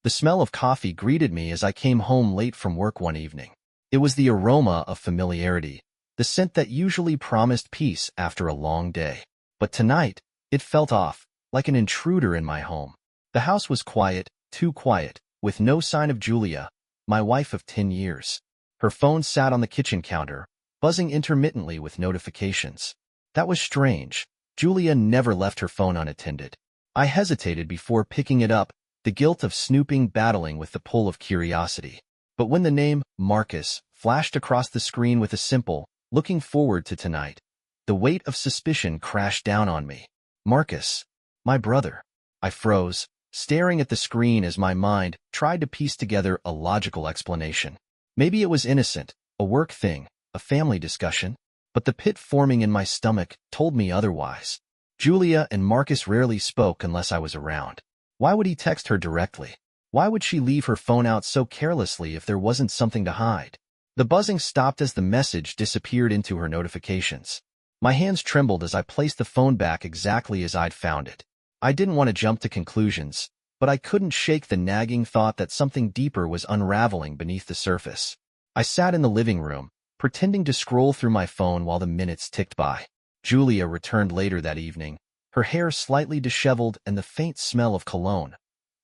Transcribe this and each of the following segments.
The smell of coffee greeted me as I came home late from work one evening. It was the aroma of familiarity, the scent that usually promised peace after a long day. But tonight, it felt off, like an intruder in my home. The house was quiet, too quiet, with no sign of Julia, my wife of 10 years. Her phone sat on the kitchen counter, buzzing intermittently with notifications. That was strange. Julia never left her phone unattended. I hesitated before picking it up, the guilt of snooping battling with the pull of curiosity. But when the name, Marcus, flashed across the screen with a simple, "Looking forward to tonight," the weight of suspicion crashed down on me. Marcus. My brother. I froze, staring at the screen as my mind tried to piece together a logical explanation. Maybe it was innocent, a work thing, a family discussion, but the pit forming in my stomach told me otherwise. Julia and Marcus rarely spoke unless I was around. Why would he text her directly? Why would she leave her phone out so carelessly if there wasn't something to hide? The buzzing stopped as the message disappeared into her notifications. My hands trembled as I placed the phone back exactly as I'd found it. I didn't want to jump to conclusions, but I couldn't shake the nagging thought that something deeper was unraveling beneath the surface. I sat in the living room, pretending to scroll through my phone while the minutes ticked by. Julia returned later that evening, her hair slightly disheveled and the faint smell of cologne,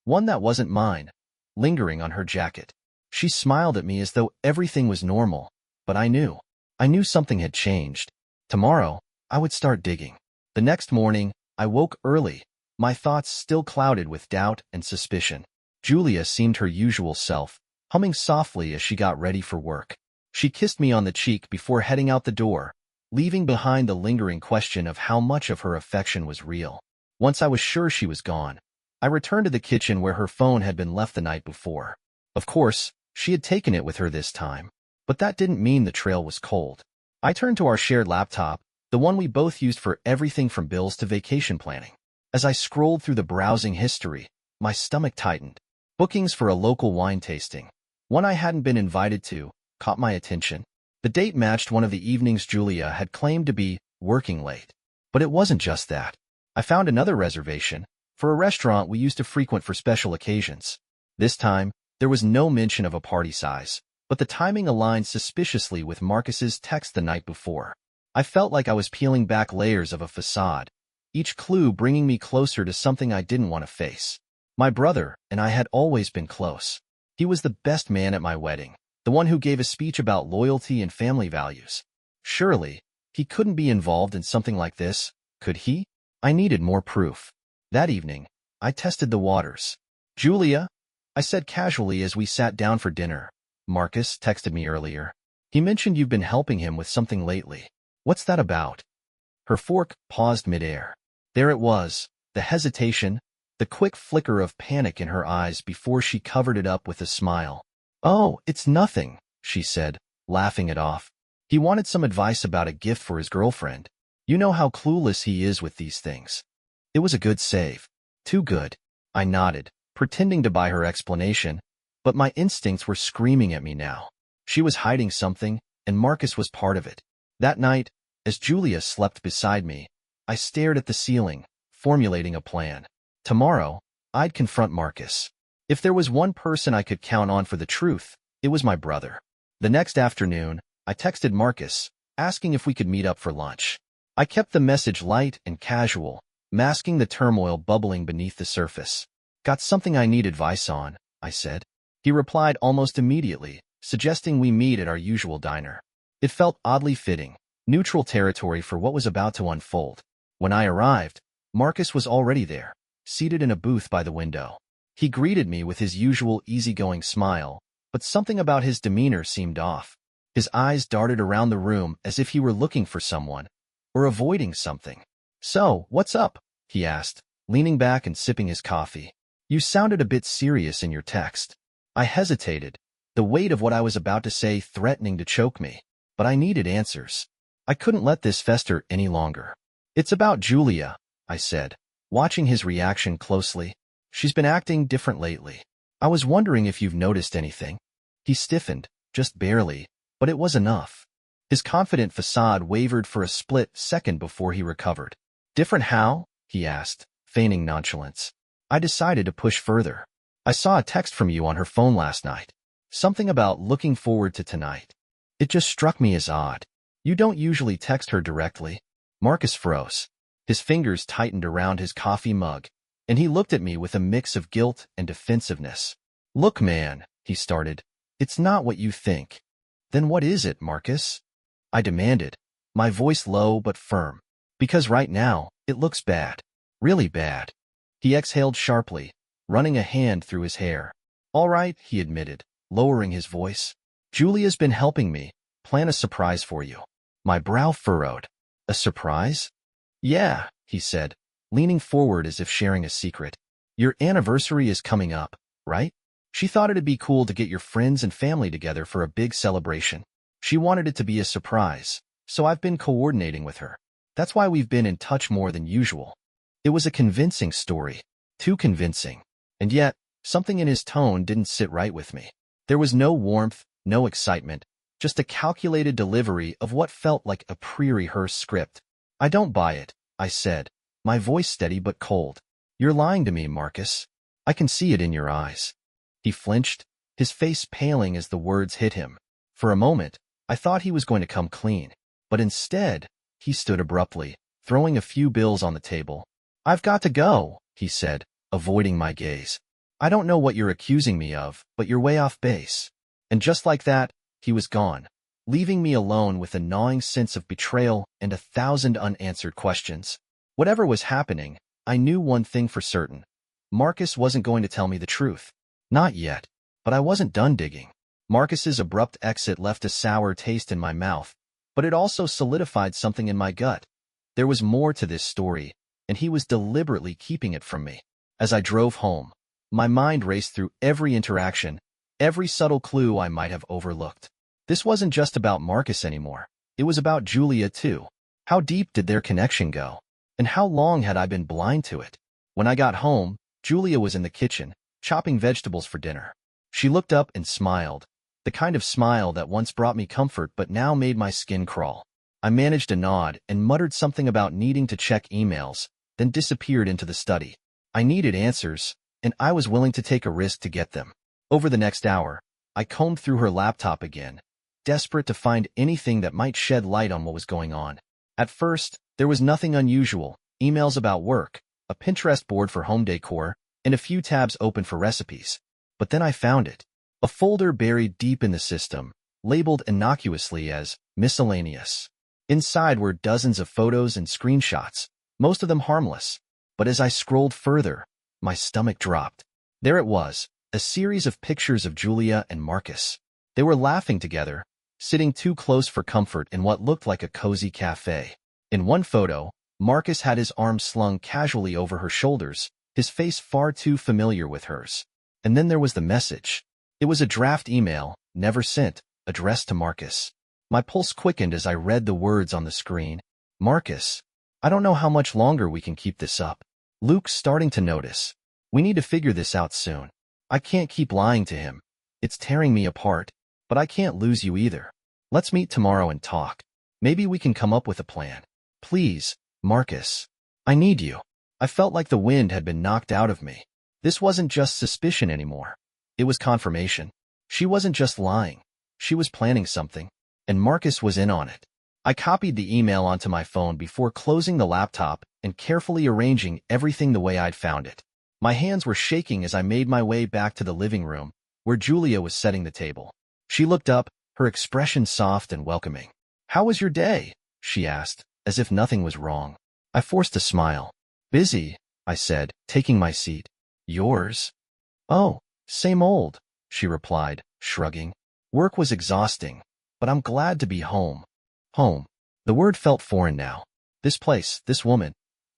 one that wasn't mine, lingering on her jacket. She smiled at me as though everything was normal, but I knew something had changed. Tomorrow, I would start digging. The next morning, I woke early, my thoughts still clouded with doubt and suspicion. Julia seemed her usual self, humming softly as she got ready for work. She kissed me on the cheek before heading out the door, leaving behind the lingering question of how much of her affection was real. Once I was sure she was gone, I returned to the kitchen where her phone had been left the night before. Of course, she had taken it with her this time, but that didn't mean the trail was cold. I turned to our shared laptop, the one we both used for everything from bills to vacation planning. As I scrolled through the browsing history, my stomach tightened. Bookings for a local wine tasting, one I hadn't been invited to, caught my attention. The date matched one of the evenings Julia had claimed to be working late. But it wasn't just that. I found another reservation, for a restaurant we used to frequent for special occasions. This time, there was no mention of a party size, but the timing aligned suspiciously with Marcus's text the night before. I felt like I was peeling back layers of a facade, each clue bringing me closer to something I didn't want to face. My brother and I had always been close. He was the best man at my wedding, the one who gave a speech about loyalty and family values. Surely, he couldn't be involved in something like this, could he? I needed more proof. That evening, I tested the waters. "Julia," I said casually as we sat down for dinner. "Marcus texted me earlier. He mentioned you've been helping him with something lately. What's that about?" Her fork paused midair. There it was, the hesitation, the quick flicker of panic in her eyes before she covered it up with a smile. "Oh, it's nothing," she said, laughing it off. "He wanted some advice about a gift for his girlfriend. You know how clueless he is with these things." It was a good save. Too good. I nodded, pretending to buy her explanation, but my instincts were screaming at me now. She was hiding something, and Marcus was part of it. That night, as Julia slept beside me, I stared at the ceiling, formulating a plan. Tomorrow, I'd confront Marcus. If there was one person I could count on for the truth, it was my brother. The next afternoon, I texted Marcus, asking if we could meet up for lunch. I kept the message light and casual, masking the turmoil bubbling beneath the surface. "Got something I need advice on," I said. He replied almost immediately, suggesting we meet at our usual diner. It felt oddly fitting, neutral territory for what was about to unfold. When I arrived, Marcus was already there, seated in a booth by the window. He greeted me with his usual easygoing smile, but something about his demeanor seemed off. His eyes darted around the room as if he were looking for someone, or avoiding something. "So, what's up?" he asked, leaning back and sipping his coffee. "You sounded a bit serious in your text." I hesitated, the weight of what I was about to say threatening to choke me, but I needed answers. I couldn't let this fester any longer. "It's about Julia," I said, watching his reaction closely. "She's been acting different lately. I was wondering if you've noticed anything." He stiffened, just barely, but it was enough. His confident facade wavered for a split second before he recovered. "Different how?" he asked, feigning nonchalance. I decided to push further. I saw a text from you on her phone last night. Something about looking forward to tonight. It just struck me as odd. You don't usually text her directly. Marcus froze. His fingers tightened around his coffee mug, and he looked at me with a mix of guilt and defensiveness. Look, man, he started. It's not what you think. Then what is it, Marcus? I demanded, my voice low but firm. Because right now, it looks bad. Really bad. He exhaled sharply, running a hand through his hair. All right, he admitted, lowering his voice. Julia's been helping me plan a surprise for you. My brow furrowed. A surprise? Yeah, he said, leaning forward as if sharing a secret. Your anniversary is coming up, right? She thought it'd be cool to get your friends and family together for a big celebration. She wanted it to be a surprise, so I've been coordinating with her. That's why we've been in touch more than usual. It was a convincing story. Too convincing. And yet, something in his tone didn't sit right with me. There was no warmth, no excitement, just a calculated delivery of what felt like a pre-rehearsed script. I don't buy it, I said, my voice steady but cold. You're lying to me, Marcus. I can see it in your eyes. He flinched, his face paling as the words hit him. For a moment, I thought he was going to come clean, but instead, he stood abruptly, throwing a few bills on the table. I've got to go, he said, avoiding my gaze. I don't know what you're accusing me of, but you're way off base. And just like that, he was gone, leaving me alone with a gnawing sense of betrayal and 1,000 unanswered questions. Whatever was happening, I knew one thing for certain. Marcus wasn't going to tell me the truth. Not yet, but I wasn't done digging. Marcus's abrupt exit left a sour taste in my mouth, but it also solidified something in my gut. There was more to this story, and he was deliberately keeping it from me. As I drove home, my mind raced through every interaction, every subtle clue I might have overlooked. This wasn't just about Marcus anymore. It was about Julia, too. How deep did their connection go? And how long had I been blind to it? When I got home, Julia was in the kitchen, chopping vegetables for dinner. She looked up and smiled, the kind of smile that once brought me comfort but now made my skin crawl. I managed a nod and muttered something about needing to check emails, then disappeared into the study. I needed answers, and I was willing to take a risk to get them. Over the next hour, I combed through her laptop again, desperate to find anything that might shed light on what was going on. At first, there was nothing unusual, emails about work, a Pinterest board for home decor, and a few tabs open for recipes. But then I found it. A folder buried deep in the system, labeled innocuously as miscellaneous. Inside were dozens of photos and screenshots, most of them harmless. But as I scrolled further, my stomach dropped. There it was, a series of pictures of Julia and Marcus. They were laughing together, sitting too close for comfort in what looked like a cozy cafe. In one photo, Marcus had his arms slung casually over her shoulders, his face far too familiar with hers. And then there was the message. It was a draft email, never sent, addressed to Marcus. My pulse quickened as I read the words on the screen. Marcus, I don't know how much longer we can keep this up. Luke's starting to notice. We need to figure this out soon. I can't keep lying to him. It's tearing me apart, but I can't lose you either. Let's meet tomorrow and talk. Maybe we can come up with a plan. Please, Marcus. I need you. I felt like the wind had been knocked out of me. This wasn't just suspicion anymore. It was confirmation. She wasn't just lying. She was planning something, and Marcus was in on it. I copied the email onto my phone before closing the laptop and carefully arranging everything the way I'd found it. My hands were shaking as I made my way back to the living room, where Julia was setting the table. She looked up, her expression soft and welcoming. How was your day? She asked, as if nothing was wrong. I forced a smile. Busy, I said, taking my seat. Yours? Oh, same old, she replied, shrugging. Work was exhausting, but I'm glad to be home. Home. The word felt foreign now. This place, this woman.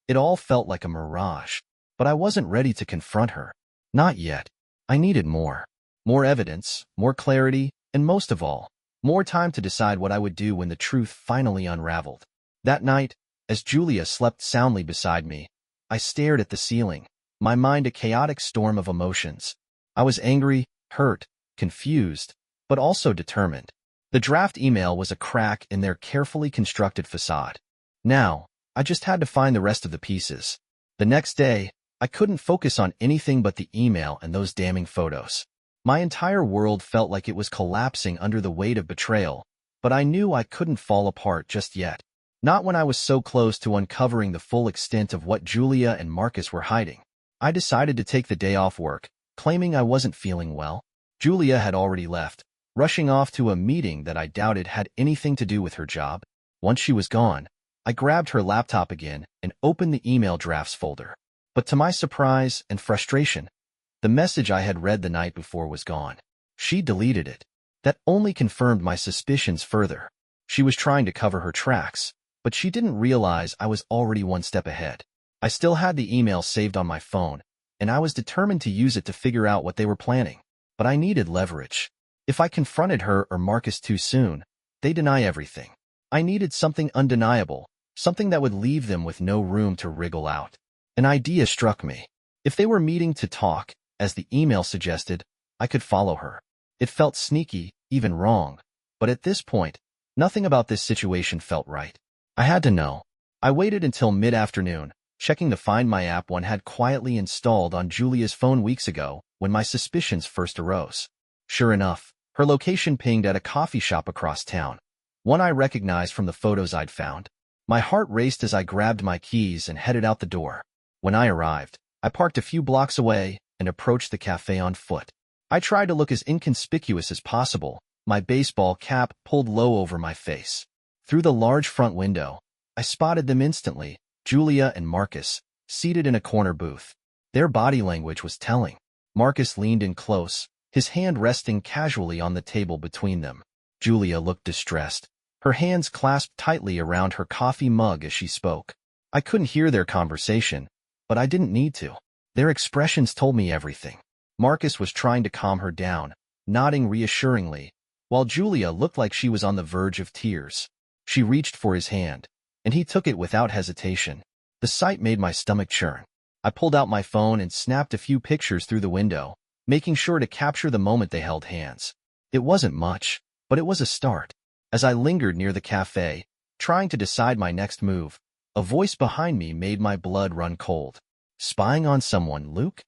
It all felt like a mirage. But I wasn't ready to confront her. Not yet. I needed more. More evidence, more clarity, and most of all, more time to decide what I would do when the truth finally unraveled. That night, as Julia slept soundly beside me, I stared at the ceiling, my mind a chaotic storm of emotions. I was angry, hurt, confused, but also determined. The draft email was a crack in their carefully constructed facade. Now, I just had to find the rest of the pieces. The next day, I couldn't focus on anything but the email and those damning photos. My entire world felt like it was collapsing under the weight of betrayal, but I knew I couldn't fall apart just yet. Not when I was so close to uncovering the full extent of what Julia and Marcus were hiding. I decided to take the day off work, claiming I wasn't feeling well. Julia had already left, rushing off to a meeting that I doubted had anything to do with her job. Once she was gone, I grabbed her laptop again and opened the email drafts folder. But to my surprise and frustration, the message I had read the night before was gone. She deleted it. That only confirmed my suspicions further. She was trying to cover her tracks, but she didn't realize I was already one step ahead. I still had the email saved on my phone, and I was determined to use it to figure out what they were planning. But I needed leverage. If I confronted her or Marcus too soon, they'd deny everything. I needed something undeniable, something that would leave them with no room to wriggle out. An idea struck me. If they were meeting to talk, as the email suggested, I could follow her. It felt sneaky, even wrong, but at this point, nothing about this situation felt right. I had to know. I waited until mid-afternoon, checking the Find My app one had quietly installed on Julia's phone weeks ago when my suspicions first arose. Sure enough, her location pinged at a coffee shop across town, one I recognized from the photos I'd found. My heart raced as I grabbed my keys and headed out the door. When I arrived, I parked a few blocks away and approached the cafe on foot. I tried to look as inconspicuous as possible, my baseball cap pulled low over my face. Through the large front window, I spotted them instantly, Julia and Marcus, seated in a corner booth. Their body language was telling. Marcus leaned in close, his hand resting casually on the table between them. Julia looked distressed, her hands clasped tightly around her coffee mug as she spoke. I couldn't hear their conversation, but I didn't need to. Their expressions told me everything. Marcus was trying to calm her down, nodding reassuringly, while Julia looked like she was on the verge of tears. She reached for his hand, and he took it without hesitation. The sight made my stomach churn. I pulled out my phone and snapped a few pictures through the window, making sure to capture the moment they held hands. It wasn't much, but it was a start. As I lingered near the cafe, trying to decide my next move, a voice behind me made my blood run cold. Spying on someone, Luke?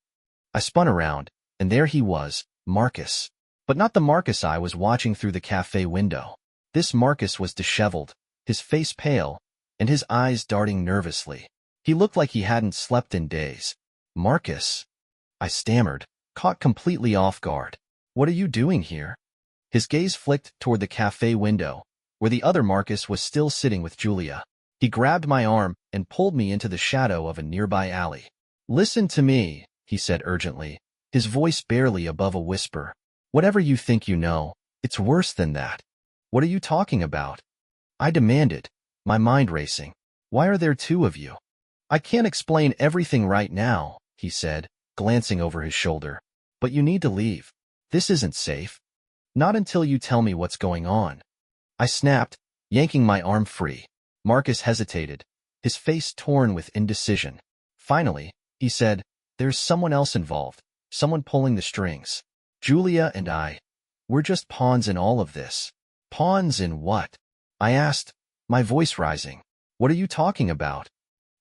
I spun around, and there he was, Marcus. But not the Marcus I was watching through the cafe window. This Marcus was disheveled, his face pale, and his eyes darting nervously. He looked like he hadn't slept in days. Marcus? I stammered, caught completely off guard. What are you doing here? His gaze flicked toward the cafe window, where the other Marcus was still sitting with Julia. He grabbed my arm and pulled me into the shadow of a nearby alley. Listen to me, he said urgently, his voice barely above a whisper. Whatever you think you know, it's worse than that. What are you talking about? I demanded, my mind racing. Why are there two of you? I can't explain everything right now, he said, glancing over his shoulder. But you need to leave. This isn't safe. Not until you tell me what's going on. I snapped, yanking my arm free. Marcus hesitated, his face torn with indecision. Finally, he said, there's someone else involved, someone pulling the strings. Julia and we're just pawns in all of this. Pawns in what? I asked, my voice rising. What are you talking about?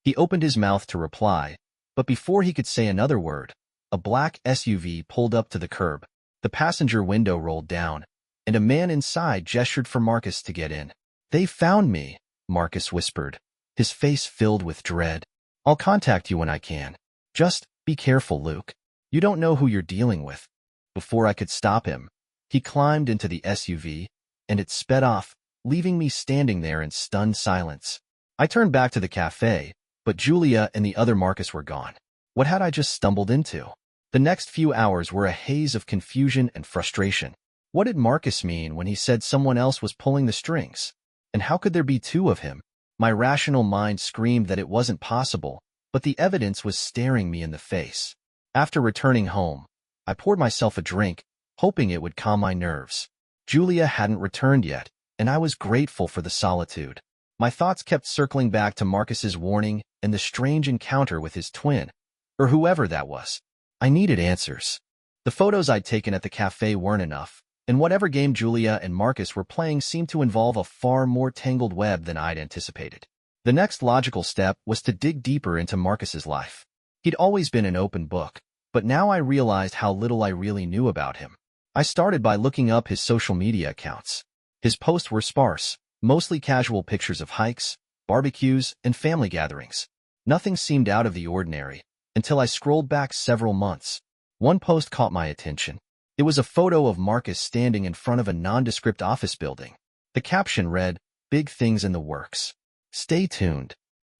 He opened his mouth to reply, but before he could say another word, a black SUV pulled up to the curb. The passenger window rolled down, and a man inside gestured for Marcus to get in. They found me, Marcus whispered, his face filled with dread. I'll contact you when I can. Just be careful, Luke. You don't know who you're dealing with. Before I could stop him, he climbed into the SUV, and it sped off, leaving me standing there in stunned silence. I turned back to the cafe, but Julia and the other Marcus were gone. What had I just stumbled into? The next few hours were a haze of confusion and frustration. What did Marcus mean when he said someone else was pulling the strings? And how could there be two of him? My rational mind screamed that it wasn't possible, but the evidence was staring me in the face. After returning home, I poured myself a drink, hoping it would calm my nerves. Julia hadn't returned yet, and I was grateful for the solitude. My thoughts kept circling back to Marcus's warning and the strange encounter with his twin, or whoever that was. I needed answers. The photos I'd taken at the cafe weren't enough, and whatever game Julia and Marcus were playing seemed to involve a far more tangled web than I'd anticipated. The next logical step was to dig deeper into Marcus's life. He'd always been an open book, but now I realized how little I really knew about him. I started by looking up his social media accounts. His posts were sparse, mostly casual pictures of hikes, barbecues, and family gatherings. Nothing seemed out of the ordinary, until I scrolled back several months. One post caught my attention. It was a photo of Marcus standing in front of a nondescript office building. The caption read, "Big things in the works. Stay tuned."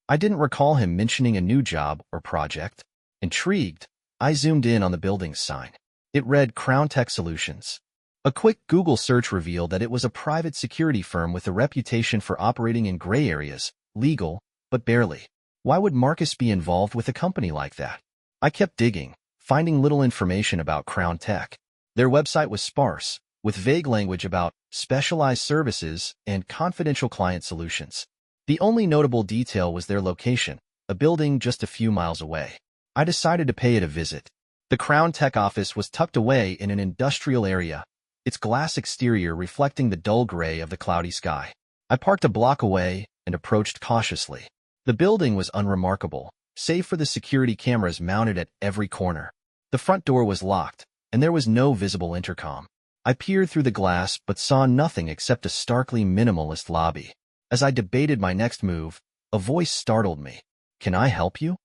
I didn't recall him mentioning a new job or project. Intrigued, I zoomed in on the building's sign. It read Crown Tech Solutions. A quick Google search revealed that it was a private security firm with a reputation for operating in gray areas, legal, but barely. Why would Marcus be involved with a company like that? I kept digging, finding little information about Crown Tech. Their website was sparse, with vague language about specialized services and confidential client solutions. The only notable detail was their location, a building just a few miles away. I decided to pay it a visit. The Crown Tech office was tucked away in an industrial area, its glass exterior reflecting the dull gray of the cloudy sky. I parked a block away and approached cautiously. The building was unremarkable, save for the security cameras mounted at every corner. The front door was locked, and there was no visible intercom. I peered through the glass but saw nothing except a starkly minimalist lobby. As I debated my next move, a voice startled me. "Can I help you?"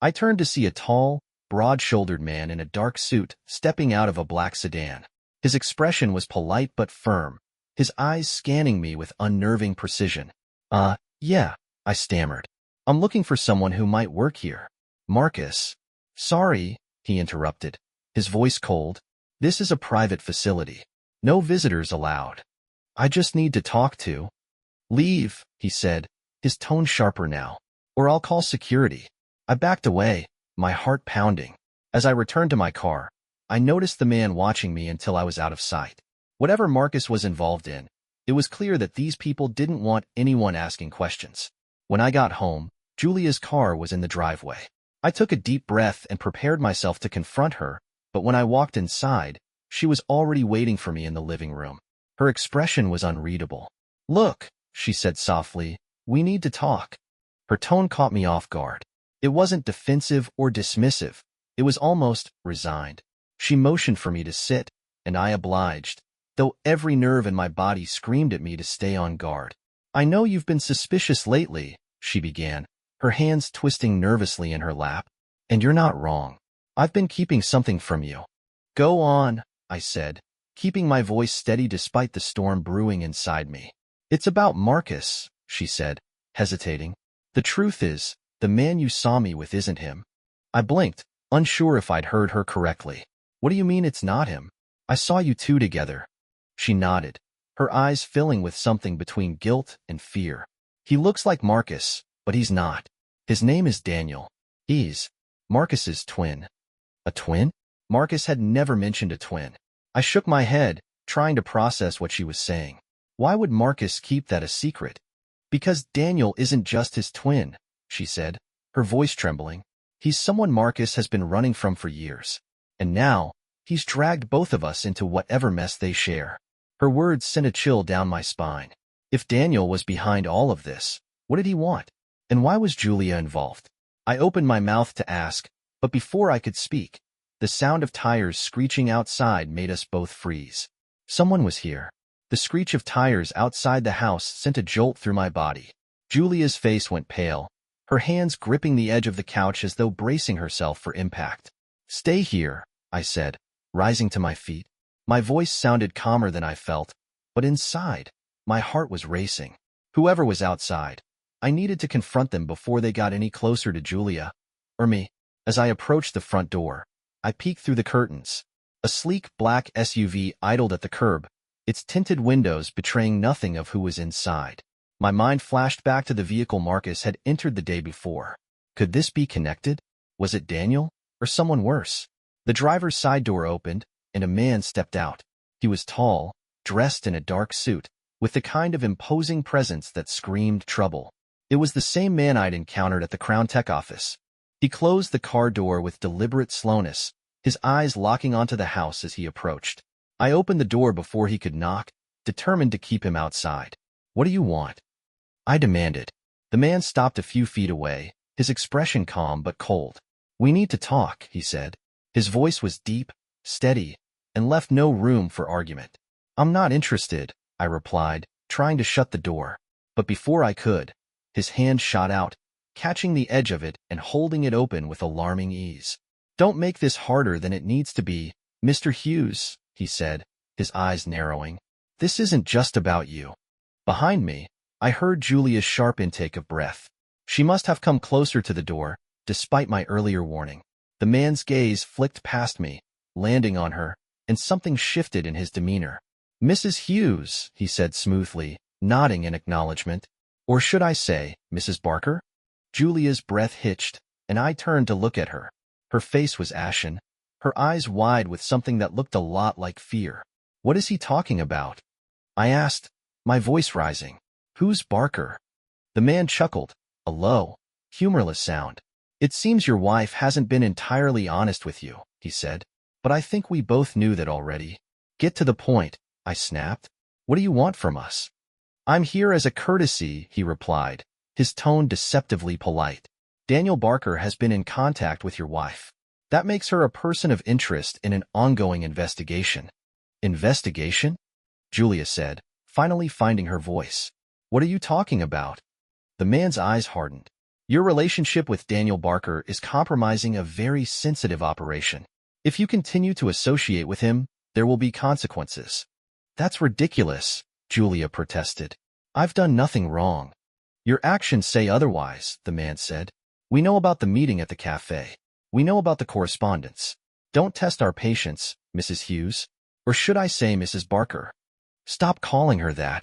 I turned to see a tall, broad-shouldered man in a dark suit stepping out of a black sedan. His expression was polite but firm, his eyes scanning me with unnerving precision. Yeah, I stammered. "I'm looking for someone who might work here." "Marcus." "Sorry," he interrupted, his voice cold. "This is a private facility. No visitors allowed. I just need to talk to." "Leave," he said, his tone sharper now, "or I'll call security." I backed away, my heart pounding. As I returned to my car, I noticed the man watching me until I was out of sight. Whatever Marcus was involved in, it was clear that these people didn't want anyone asking questions. When I got home, Julia's car was in the driveway. I took a deep breath and prepared myself to confront her, but when I walked inside, she was already waiting for me in the living room. Her expression was unreadable. "Look," she said softly, "we need to talk." Her tone caught me off guard. It wasn't defensive or dismissive. It was almost resigned. She motioned for me to sit, and I obliged, though every nerve in my body screamed at me to stay on guard. "I know you've been suspicious lately," she began, her hands twisting nervously in her lap. "And you're not wrong. I've been keeping something from you." "Go on," I said, keeping my voice steady despite the storm brewing inside me. "It's about Marcus," she said, hesitating. "The truth is, the man you saw me with isn't him." I blinked, unsure if I'd heard her correctly. "What do you mean it's not him? I saw you two together." She nodded, her eyes filling with something between guilt and fear. "He looks like Marcus, but he's not. His name is Daniel. He's Marcus's twin." "A twin?" Marcus had never mentioned a twin. I shook my head, trying to process what she was saying. Why would Marcus keep that a secret? "Because Daniel isn't just his twin," she said, her voice trembling. "He's someone Marcus has been running from for years. And now, he's dragged both of us into whatever mess they share." Her words sent a chill down my spine. If Daniel was behind all of this, what did he want? And why was Julia involved? I opened my mouth to ask, but before I could speak, the sound of tires screeching outside made us both freeze. Someone was here. The screech of tires outside the house sent a jolt through my body. Julia's face went pale, her hands gripping the edge of the couch as though bracing herself for impact. "Stay here," I said, rising to my feet. My voice sounded calmer than I felt, but inside, my heart was racing. Whoever was outside, I needed to confront them before they got any closer to Julia, or me. As I approached the front door, I peeked through the curtains. A sleek black SUV idled at the curb, its tinted windows betraying nothing of who was inside. My mind flashed back to the vehicle Marcus had entered the day before. Could this be connected? Was it Daniel, or someone worse? The driver's side door opened, and a man stepped out. He was tall, dressed in a dark suit, with the kind of imposing presence that screamed trouble. It was the same man I'd encountered at the Crown Tech office. He closed the car door with deliberate slowness, his eyes locking onto the house as he approached. I opened the door before he could knock, determined to keep him outside. "What do you want?" I demanded. The man stopped a few feet away, his expression calm but cold. We need to talk, he said. His voice was deep, steady, and left no room for argument. I'm not interested, I replied, trying to shut the door. But before I could, his hand shot out, catching the edge of it and holding it open with alarming ease. Don't make this harder than it needs to be, Mr. Hughes, he said, his eyes narrowing. This isn't just about you. Behind me, I heard Julia's sharp intake of breath. She must have come closer to the door, despite my earlier warning. The man's gaze flicked past me, landing on her, and something shifted in his demeanor. Mrs. Hughes, he said smoothly, nodding in acknowledgement. Or should I say, Mrs. Barker? Julia's breath hitched, and I turned to look at her. Her face was ashen, her eyes wide with something that looked a lot like fear. What is he talking about? I asked, my voice rising. Who's Barker? The man chuckled, a low, humorless sound. It seems your wife hasn't been entirely honest with you, he said. But I think we both knew that already. Get to the point, I snapped. What do you want from us? I'm here as a courtesy, he replied, his tone deceptively polite. Daniel Barker has been in contact with your wife. That makes her a person of interest in an ongoing investigation. Investigation? Julia said, finally finding her voice. What are you talking about? The man's eyes hardened. Your relationship with Daniel Barker is compromising a very sensitive operation. If you continue to associate with him, there will be consequences. That's ridiculous, Julia protested. I've done nothing wrong. Your actions say otherwise, the man said. We know about the meeting at the cafe. We know about the correspondence. Don't test our patience, Mrs. Hughes. Or should I say Mrs. Barker? Stop calling her that.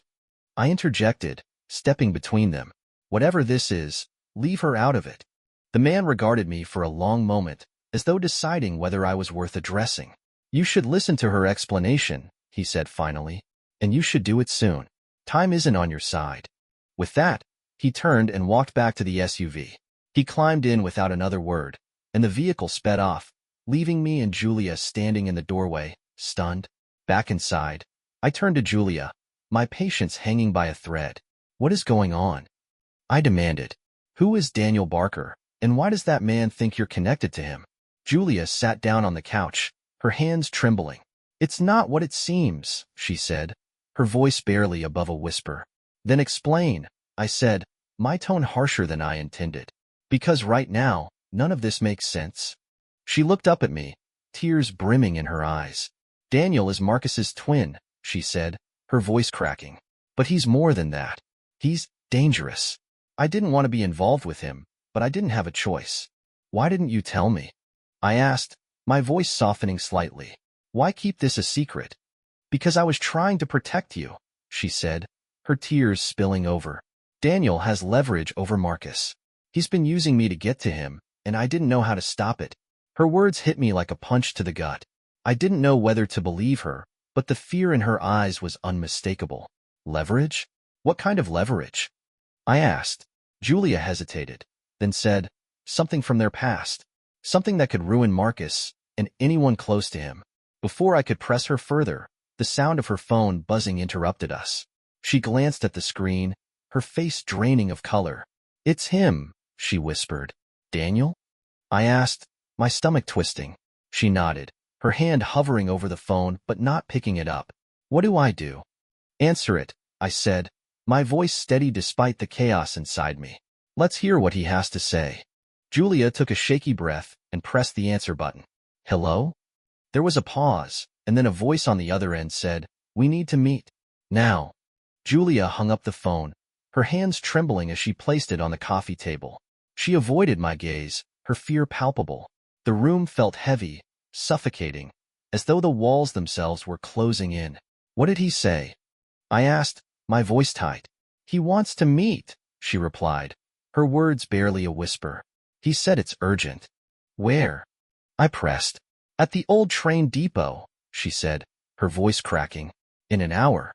I interjected, stepping between them. Whatever this is, leave her out of it. The man regarded me for a long moment, as though deciding whether I was worth addressing. You should listen to her explanation, he said finally, and you should do it soon. Time isn't on your side. With that, he turned and walked back to the SUV. He climbed in without another word, and the vehicle sped off, leaving me and Julia standing in the doorway, stunned. Back inside, I turned to Julia, my patience hanging by a thread. What is going on? I demanded. Who is Daniel Barker, and why does that man think you're connected to him? Julia sat down on the couch, her hands trembling. It's not what it seems, she said, her voice barely above a whisper. Then explain, I said, my tone harsher than I intended. Because right now, none of this makes sense. She looked up at me, tears brimming in her eyes. Daniel is Marcus's twin, she said, her voice cracking. But he's more than that. He's dangerous. I didn't want to be involved with him, but I didn't have a choice. Why didn't you tell me? I asked, my voice softening slightly. Why keep this a secret? Because I was trying to protect you, she said, her tears spilling over. Daniel has leverage over Marcus. He's been using me to get to him, and I didn't know how to stop it. Her words hit me like a punch to the gut. I didn't know whether to believe her, but the fear in her eyes was unmistakable. Leverage? What kind of leverage? I asked. Julia hesitated, then said, something from their past. Something that could ruin Marcus and anyone close to him. Before I could press her further, the sound of her phone buzzing interrupted us. She glanced at the screen, her face draining of color. It's him, she whispered. Daniel? I asked, my stomach twisting. She nodded, her hand hovering over the phone but not picking it up. What do I do? Answer it, I said, my voice steady despite the chaos inside me. Let's hear what he has to say. Julia took a shaky breath and pressed the answer button. Hello? There was a pause, and then a voice on the other end said, we need to meet. Now. Julia hung up the phone, her hands trembling as she placed it on the coffee table. She avoided my gaze, her fear palpable. The room felt heavy, suffocating, as though the walls themselves were closing in. What did he say? I asked, my voice tight. He wants to meet, she replied, her words barely a whisper. He said it's urgent. Where? I pressed. At the old train depot, she said, her voice cracking. In an hour.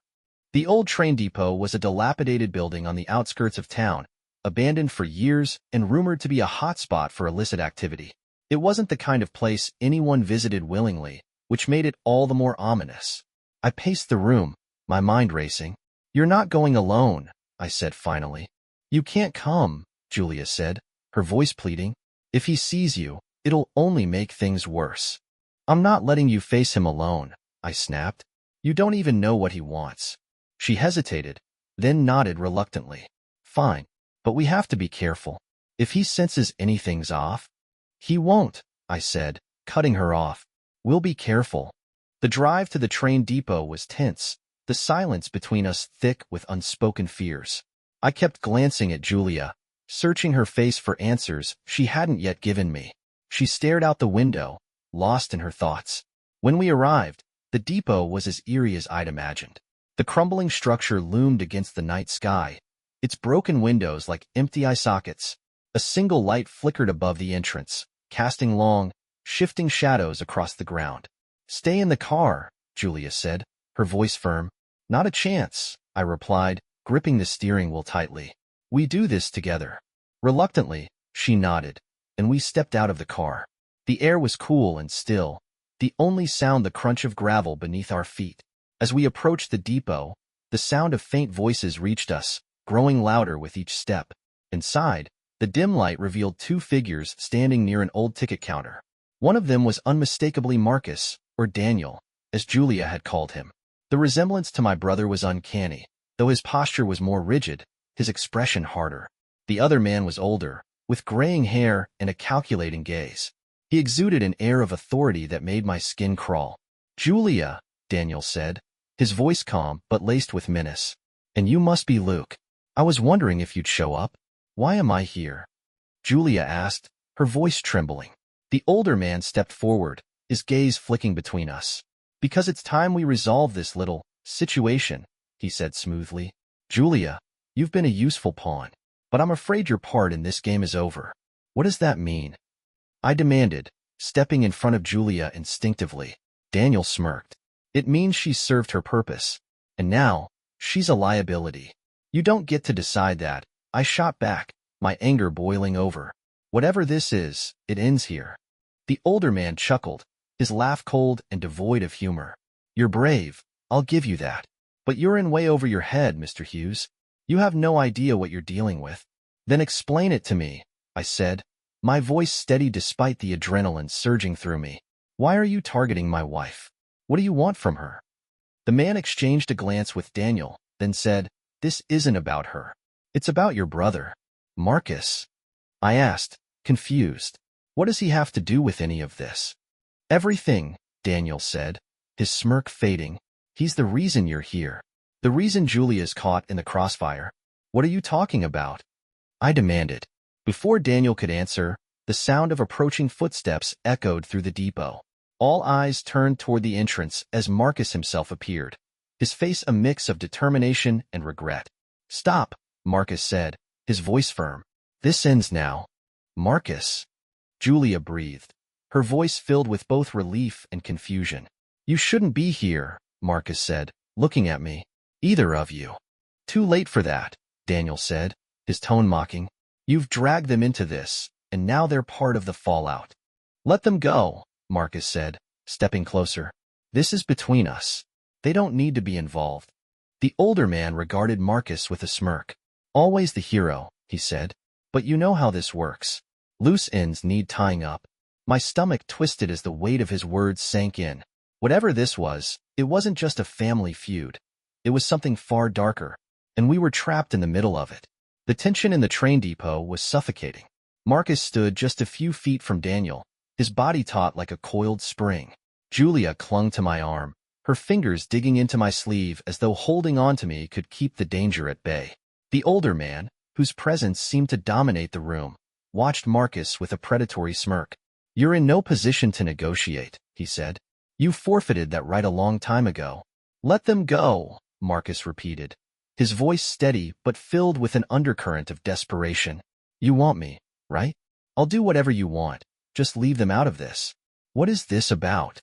The old train depot was a dilapidated building on the outskirts of town, abandoned for years and rumored to be a hotspot for illicit activity. It wasn't the kind of place anyone visited willingly, which made it all the more ominous. I paced the room, my mind racing. You're not going alone, I said finally. You can't come, Julia said, her voice pleading. If he sees you, It'll only make things worse. I'm not letting you face him alone, I snapped. You don't even know what he wants. She hesitated, then nodded reluctantly. Fine, but we have to be careful. If he senses anything's off, he won't, I said, cutting her off. We'll be careful. The drive to the train depot was tense, the silence between us thick with unspoken fears. I kept glancing at Julia, searching her face for answers she hadn't yet given me. She stared out the window, lost in her thoughts. When we arrived, the depot was as eerie as I'd imagined. The crumbling structure loomed against the night sky, its broken windows like empty eye sockets. A single light flickered above the entrance, casting long, shifting shadows across the ground. Stay in the car, Julia said, her voice firm. Not a chance, I replied, gripping the steering wheel tightly. We do this together. Reluctantly, she nodded, and we stepped out of the car. The air was cool and still, the only sound the crunch of gravel beneath our feet. As we approached the depot, the sound of faint voices reached us, growing louder with each step. Inside, the dim light revealed two figures standing near an old ticket counter. One of them was unmistakably Marcus, or Daniel, as Julia had called him. The resemblance to my brother was uncanny, though his posture was more rigid, his expression harder. The other man was older, with graying hair and a calculating gaze. He exuded an air of authority that made my skin crawl. Julia, Daniel said, his voice calm but laced with menace. And you must be Luke. I was wondering if you'd show up. Why am I here? Julia asked, her voice trembling. The older man stepped forward, his gaze flicking between us. Because it's time we resolve this little situation, he said smoothly. Julia, you've been a useful pawn, but I'm afraid your part in this game is over. What does that mean? I demanded, stepping in front of Julia instinctively. Daniel smirked. It means she's served her purpose. And now, she's a liability. You don't get to decide that, I shot back, my anger boiling over. Whatever this is, it ends here. The older man chuckled, his laugh cold and devoid of humor. You're brave, I'll give you that. But you're in way over your head, Mr. Hughes. You have no idea what you're dealing with. Then explain it to me, I said, my voice steady despite the adrenaline surging through me. Why are you targeting my wife? What do you want from her? The man exchanged a glance with Daniel, then said, This isn't about her. It's about your brother, Marcus. I asked, confused. What does he have to do with any of this? Everything, Daniel said, his smirk fading. He's the reason you're here. The reason Julia's caught in the crossfire. What are you talking about? I demanded. Before Daniel could answer, the sound of approaching footsteps echoed through the depot. All eyes turned toward the entrance as Marcus himself appeared, his face a mix of determination and regret. Stop, Marcus said, his voice firm. This ends now. Marcus. Julia breathed, her voice filled with both relief and confusion. You shouldn't be here, Marcus said, looking at me. Either of you. Too late for that, Daniel said, his tone mocking. You've dragged them into this, and now they're part of the fallout. Let them go, Marcus said, stepping closer. This is between us. They don't need to be involved. The older man regarded Marcus with a smirk. Always the hero, he said. But you know how this works. Loose ends need tying up. My stomach twisted as the weight of his words sank in. Whatever this was, it wasn't just a family feud. It was something far darker, and we were trapped in the middle of it. The tension in the train depot was suffocating. Marcus stood just a few feet from Daniel, his body taut like a coiled spring. Julia clung to my arm, her fingers digging into my sleeve as though holding on to me could keep the danger at bay. The older man, whose presence seemed to dominate the room, watched Marcus with a predatory smirk. You're in no position to negotiate, he said. You forfeited that right a long time ago. Let them go, Marcus repeated, his voice steady but filled with an undercurrent of desperation. You want me, right? I'll do whatever you want. Just leave them out of this. What is this about?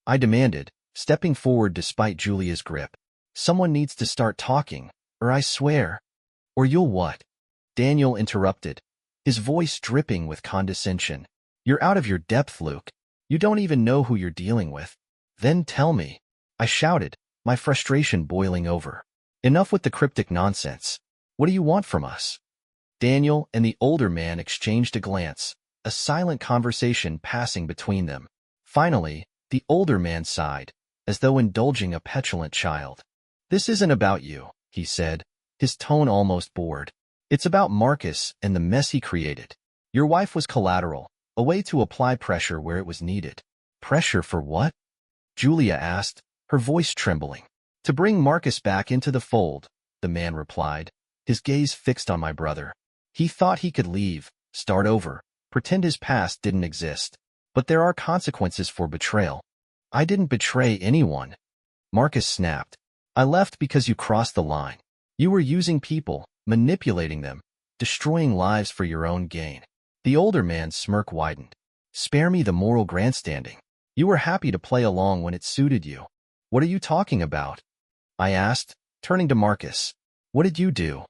I demanded, stepping forward despite Julia's grip. Someone needs to start talking, or I swear. Or you'll what? Daniel interrupted, his voice dripping with condescension. You're out of your depth, Luke. You don't even know who you're dealing with. Then tell me, I shouted, my frustration boiling over. Enough with the cryptic nonsense. What do you want from us? Daniel and the older man exchanged a glance, a silent conversation passing between them. Finally, the older man sighed, as though indulging a petulant child. "This isn't about you," he said, his tone almost bored. "It's about Marcus and the mess he created. Your wife was collateral, a way to apply pressure where it was needed." "Pressure for what?" Julia asked, her voice trembling. "To bring Marcus back into the fold," the man replied, his gaze fixed on my brother. "He thought he could leave, start over, pretend his past didn't exist. But there are consequences for betrayal." "I didn't betray anyone," Marcus snapped. "I left because you crossed the line. You were using people, manipulating them, destroying lives for your own gain." The older man's smirk widened. "Spare me the moral grandstanding. You were happy to play along when it suited you." "What are you talking about?" I asked, turning to Marcus. "What did you do?"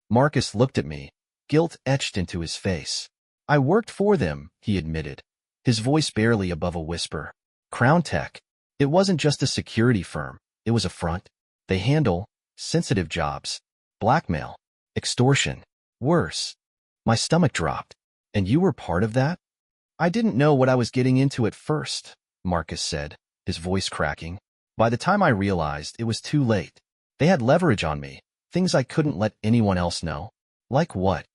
Marcus looked at me, guilt etched into his face. "I worked for them," he admitted, his voice barely above a whisper. "Crown Tech. It wasn't just a security firm, it was a front. They handle sensitive jobs, blackmail, extortion. Worse." My stomach dropped. "And you were part of that?" "I didn't know what I was getting into at first," Marcus said, his voice cracking. "By the time I realized, it was too late. They had leverage on me, things I couldn't let anyone else know." "Like what?"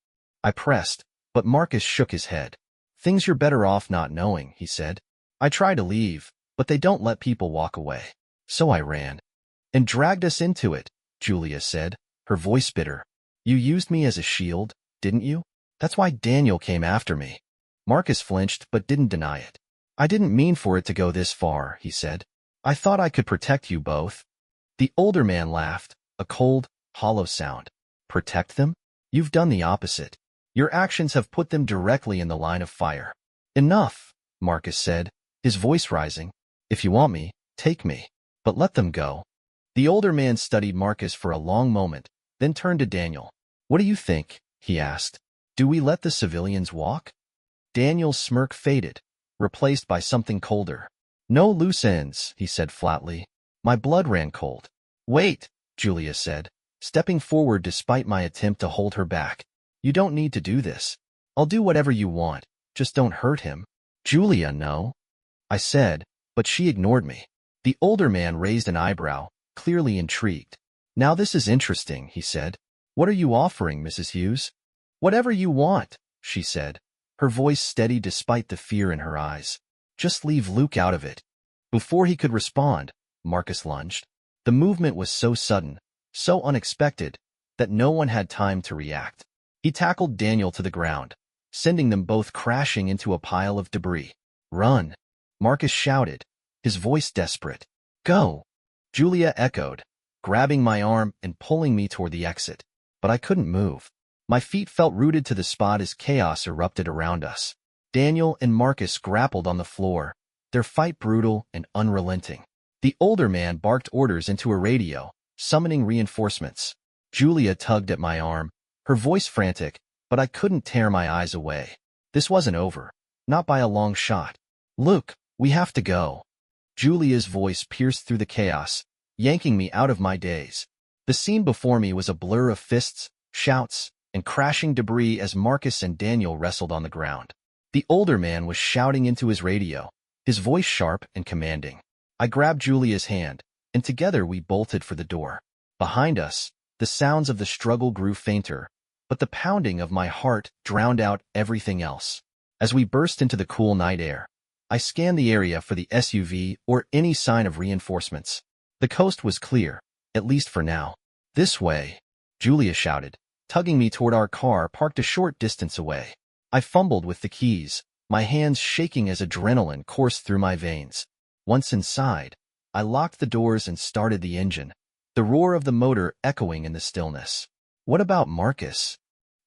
I pressed, but Marcus shook his head. "Things you're better off not knowing," he said. "I tried to leave, but they don't let people walk away. So I ran." "And dragged us into it," Julia said, her voice bitter. "You used me as a shield, didn't you? That's why Daniel came after me." Marcus flinched but didn't deny it. "I didn't mean for it to go this far," he said. "I thought I could protect you both." The older man laughed, a cold, hollow sound. "Protect them? You've done the opposite. Your actions have put them directly in the line of fire." "Enough," Marcus said, his voice rising. "If you want me, take me. But let them go." The older man studied Marcus for a long moment, then turned to Daniel. "What do you think?" he asked. "Do we let the civilians walk?" Daniel's smirk faded, replaced by something colder. "No loose ends," he said flatly. My blood ran cold. "Wait," Julia said, stepping forward despite my attempt to hold her back. "You don't need to do this. I'll do whatever you want, just don't hurt him." "Julia, no," I said, but she ignored me. The older man raised an eyebrow, clearly intrigued. "Now this is interesting," he said. "What are you offering, Mrs. Hughes?" "Whatever you want," she said, her voice steady despite the fear in her eyes. "Just leave Luke out of it." Before he could respond, Marcus lunged. The movement was so sudden, so unexpected, that no one had time to react. He tackled Daniel to the ground, sending them both crashing into a pile of debris. "Run!" Marcus shouted, his voice desperate. "Go!" Julia echoed, grabbing my arm and pulling me toward the exit. But I couldn't move. My feet felt rooted to the spot as chaos erupted around us. Daniel and Marcus grappled on the floor, their fight brutal and unrelenting. The older man barked orders into a radio, summoning reinforcements. Julia tugged at my arm, her voice frantic, but I couldn't tear my eyes away. This wasn't over, not by a long shot. "Luke, we have to go." Julia's voice pierced through the chaos, yanking me out of my daze. The scene before me was a blur of fists, shouts, and crashing debris as Marcus and Daniel wrestled on the ground. The older man was shouting into his radio, his voice sharp and commanding. I grabbed Julia's hand, and together we bolted for the door. Behind us, the sounds of the struggle grew fainter, but the pounding of my heart drowned out everything else. As we burst into the cool night air, I scanned the area for the SUV or any sign of reinforcements. The coast was clear, at least for now. "This way," Julia shouted, tugging me toward our car parked a short distance away. I fumbled with the keys, my hands shaking as adrenaline coursed through my veins. Once inside, I locked the doors and started the engine, the roar of the motor echoing in the stillness. "What about Marcus?"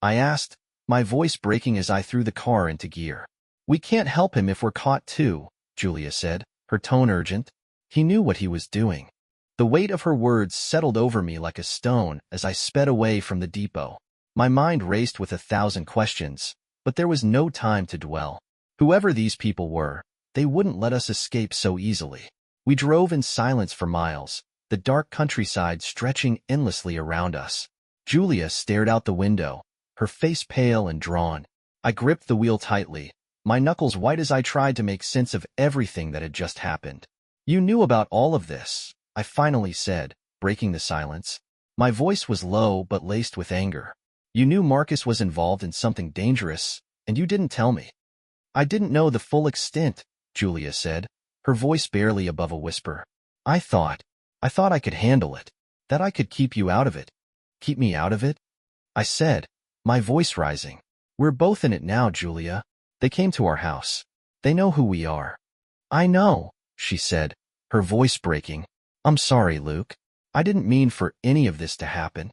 I asked, my voice breaking as I threw the car into gear. "We can't help him if we're caught too," Julia said, her tone urgent. He knew what he was doing. The weight of her words settled over me like a stone as I sped away from the depot. My mind raced with 1,000 questions, but there was no time to dwell. Whoever these people were, they wouldn't let us escape so easily. We drove in silence for miles, the dark countryside stretching endlessly around us. Julia stared out the window, her face pale and drawn. I gripped the wheel tightly, my knuckles white as I tried to make sense of everything that had just happened. You knew about all of this, I finally said, breaking the silence. My voice was low but laced with anger. You knew Marcus was involved in something dangerous, and you didn't tell me. I didn't know the full extent, Julia said, her voice barely above a whisper. I thought I could handle it, that I could keep you out of it. Keep me out of it? I said, my voice rising. We're both in it now, Julia. They came to our house. They know who we are. I know, she said, her voice breaking. I'm sorry, Luke. I didn't mean for any of this to happen.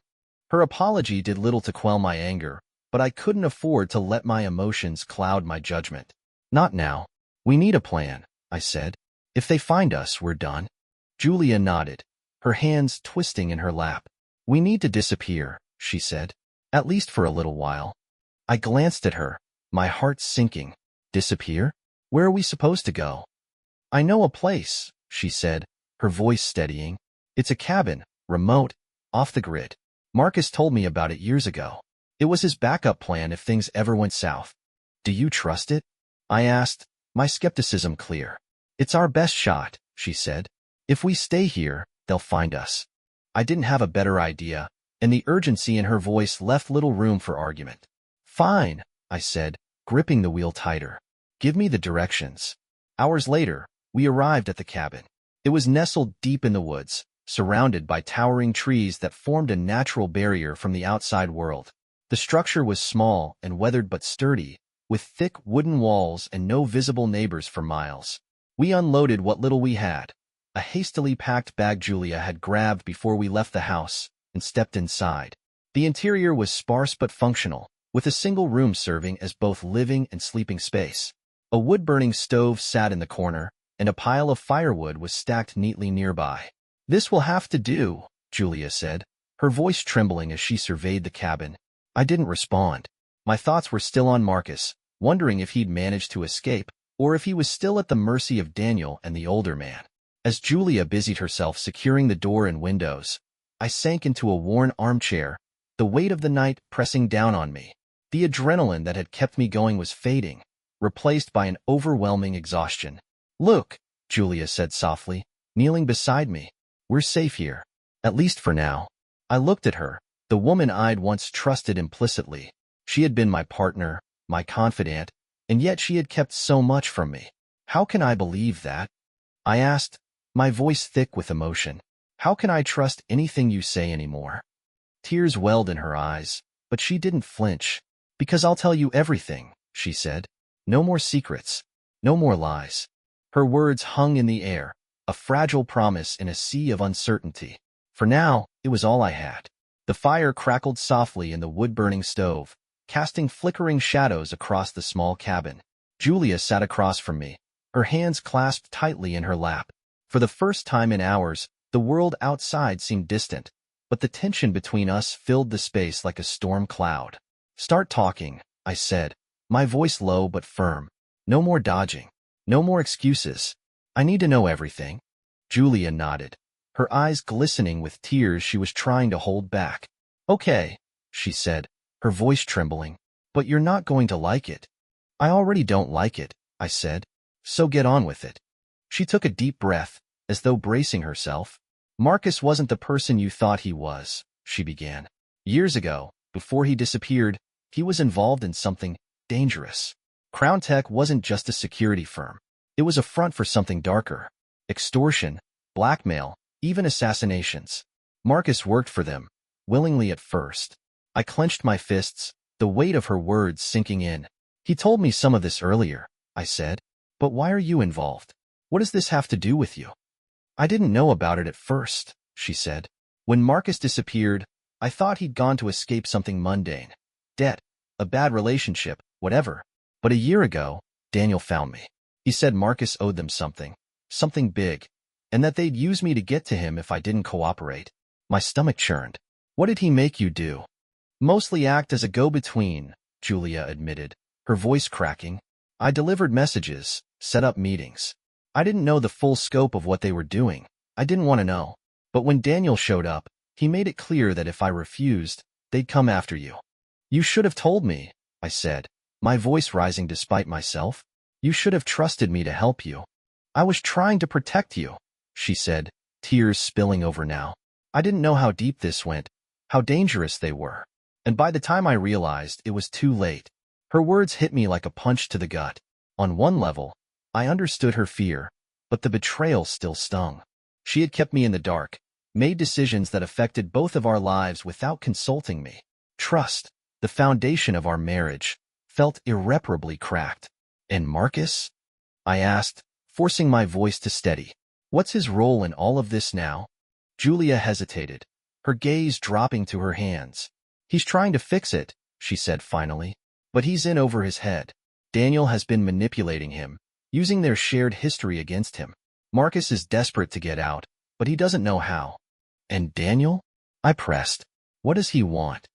Her apology did little to quell my anger, but I couldn't afford to let my emotions cloud my judgment. Not now. We need a plan, I said. If they find us, we're done. Julia nodded, her hands twisting in her lap. We need to disappear, she said, at least for a little while. I glanced at her, my heart sinking. Disappear? Where are we supposed to go? I know a place, she said, her voice steadying. It's a cabin, remote, off the grid. Marcus told me about it years ago. It was his backup plan if things ever went south. Do you trust it? I asked, my skepticism clear. It's our best shot, she said. If we stay here, they'll find us. I didn't have a better idea, and the urgency in her voice left little room for argument. Fine, I said, gripping the wheel tighter. Give me the directions. Hours later, we arrived at the cabin. It was nestled deep in the woods, surrounded by towering trees that formed a natural barrier from the outside world. The structure was small and weathered but sturdy, with thick wooden walls and no visible neighbors for miles. We unloaded what little we had, a hastily packed bag Julia had grabbed before we left the house, and stepped inside. The interior was sparse but functional, with a single room serving as both living and sleeping space. A wood-burning stove sat in the corner, and a pile of firewood was stacked neatly nearby. This will have to do, Julia said, her voice trembling as she surveyed the cabin. I didn't respond. My thoughts were still on Marcus, wondering if he'd managed to escape, or if he was still at the mercy of Daniel and the older man. As Julia busied herself securing the door and windows, I sank into a worn armchair, the weight of the night pressing down on me. The adrenaline that had kept me going was fading, replaced by an overwhelming exhaustion. Look, Julia said softly, kneeling beside me. We're safe here, at least for now. I looked at her, the woman I'd once trusted implicitly. She had been my partner, my confidant, and yet she had kept so much from me. How can I believe that? I asked, my voice thick with emotion. How can I trust anything you say anymore? Tears welled in her eyes, but she didn't flinch. Because I'll tell you everything, she said. No more secrets, no more lies. Her words hung in the air, a fragile promise in a sea of uncertainty. For now, it was all I had. The fire crackled softly in the wood-burning stove, casting flickering shadows across the small cabin. Julia sat across from me, her hands clasped tightly in her lap. For the first time in hours, the world outside seemed distant, but the tension between us filled the space like a storm cloud. Start talking, I said, my voice low but firm. No more dodging. No more excuses. I need to know everything. Julia nodded, her eyes glistening with tears she was trying to hold back. Okay, she said, her voice trembling, but you're not going to like it. I already don't like it, I said, so get on with it. She took a deep breath, as though bracing herself. Marcus wasn't the person you thought he was, she began. Years ago, before he disappeared, he was involved in something dangerous. Crown Tech wasn't just a security firm. It was a front for something darker. Extortion, blackmail, even assassinations. Marcus worked for them, willingly at first. I clenched my fists, the weight of her words sinking in. He told me some of this earlier, I said. But why are you involved? What does this have to do with you? I didn't know about it at first, she said. When Marcus disappeared, I thought he'd gone to escape something mundane. Debt, a bad relationship, whatever. But a year ago, Daniel found me. He said Marcus owed them something big, and that they'd use me to get to him if I didn't cooperate. My stomach churned. What did he make you do? Mostly act as a go-between, Julia admitted, her voice cracking. I delivered messages, set up meetings. I didn't know the full scope of what they were doing. I didn't want to know. But when Daniel showed up, he made it clear that if I refused, they'd come after you. You should have told me, I said, my voice rising despite myself. You should have trusted me to help you. I was trying to protect you, she said, tears spilling over now. I didn't know how deep this went, how dangerous they were. And by the time I realized, it was too late. Her words hit me like a punch to the gut. On one level, I understood her fear, but the betrayal still stung. She had kept me in the dark, made decisions that affected both of our lives without consulting me. Trust, the foundation of our marriage, felt irreparably cracked. And Marcus? I asked, forcing my voice to steady. What's his role in all of this now? Julia hesitated, her gaze dropping to her hands. He's trying to fix it, she said finally. But he's in over his head. Daniel has been manipulating him, using their shared history against him. Marcus is desperate to get out, but he doesn't know how. And Daniel? I pressed. What does he want?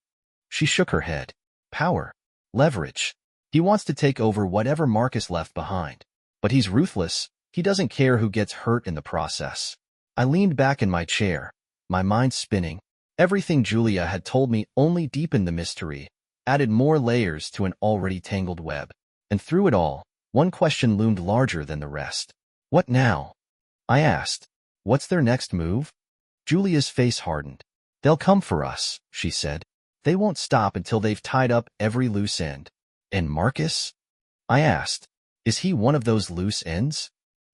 She shook her head. Power. Leverage. He wants to take over whatever Marcus left behind. But he's ruthless. He doesn't care who gets hurt in the process. I leaned back in my chair, my mind spinning. Everything Julia had told me only deepened the mystery, added more layers to an already tangled web. And through it all, one question loomed larger than the rest. What now? I asked. What's their next move? Julia's face hardened. They'll come for us, she said. They won't stop until they've tied up every loose end. And Marcus? I asked. Is he one of those loose ends?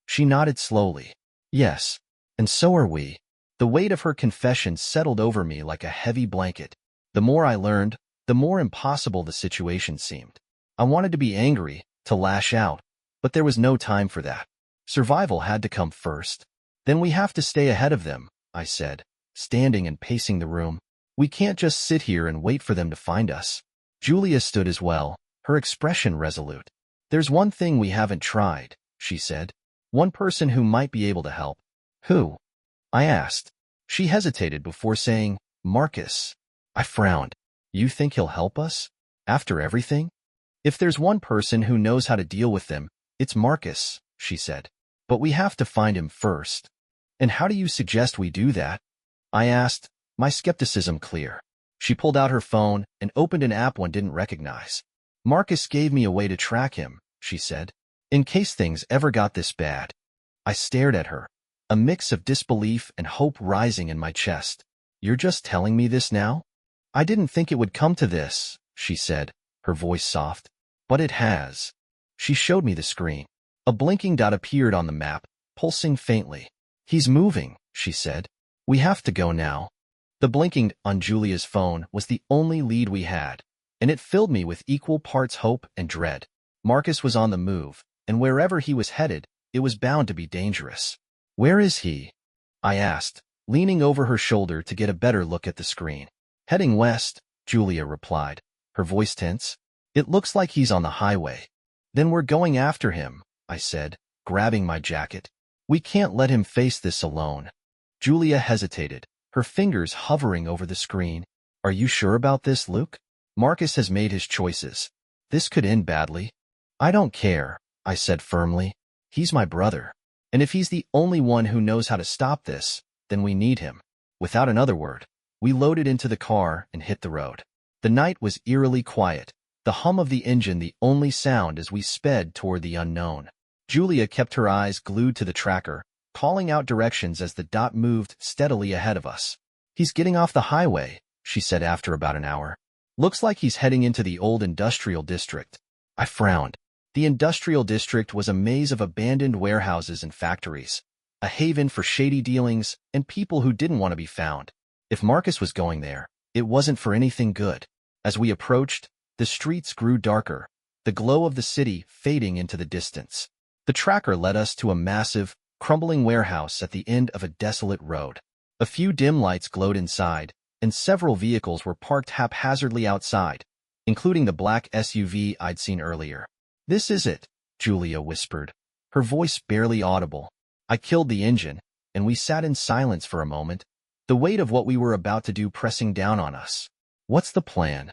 She nodded slowly. Yes, and so are we. The weight of her confession settled over me like a heavy blanket. The more I learned, the more impossible the situation seemed. I wanted to be angry, to lash out, but there was no time for that. Survival had to come first. Then we have to stay ahead of them, I said, standing and pacing the room. We can't just sit here and wait for them to find us. Julia stood as well, her expression resolute. There's one thing we haven't tried, she said. One person who might be able to help. Who? I asked. She hesitated before saying, Marcus. I frowned. You think he'll help us? After everything? If there's one person who knows how to deal with them, it's Marcus, she said. But we have to find him first. And how do you suggest we do that? I asked, my skepticism clear. She pulled out her phone and opened an app one didn't recognize. Marcus gave me a way to track him, she said, in case things ever got this bad. I stared at her, a mix of disbelief and hope rising in my chest. You're just telling me this now? I didn't think it would come to this, she said, her voice soft. But it has. She showed me the screen. A blinking dot appeared on the map, pulsing faintly. He's moving, she said. We have to go now. The blinking on Julia's phone was the only lead we had, and it filled me with equal parts hope and dread. Marcus was on the move, and wherever he was headed, it was bound to be dangerous. Where is he? I asked, leaning over her shoulder to get a better look at the screen. Heading west, Julia replied, her voice tense. It looks like he's on the highway. Then we're going after him, I said, grabbing my jacket. We can't let him face this alone. Julia hesitated, her fingers hovering over the screen. Are you sure about this, Luke? Marcus has made his choices. This could end badly. I don't care, I said firmly. He's my brother. And if he's the only one who knows how to stop this, then we need him. Without another word, we loaded into the car and hit the road. The night was eerily quiet, the hum of the engine the only sound as we sped toward the unknown. Julia kept her eyes glued to the tracker, calling out directions as the dot moved steadily ahead of us. He's getting off the highway, she said after about an hour. Looks like he's heading into the old industrial district. I frowned. The industrial district was a maze of abandoned warehouses and factories, a haven for shady dealings and people who didn't want to be found. If Marcus was going there, it wasn't for anything good. As we approached, the streets grew darker, the glow of the city fading into the distance. The tracker led us to a massive, crumbling warehouse at the end of a desolate road. A few dim lights glowed inside, and several vehicles were parked haphazardly outside, including the black SUV I'd seen earlier. This is it, Julia whispered, her voice barely audible. I killed the engine, and we sat in silence for a moment, the weight of what we were about to do pressing down on us. What's the plan?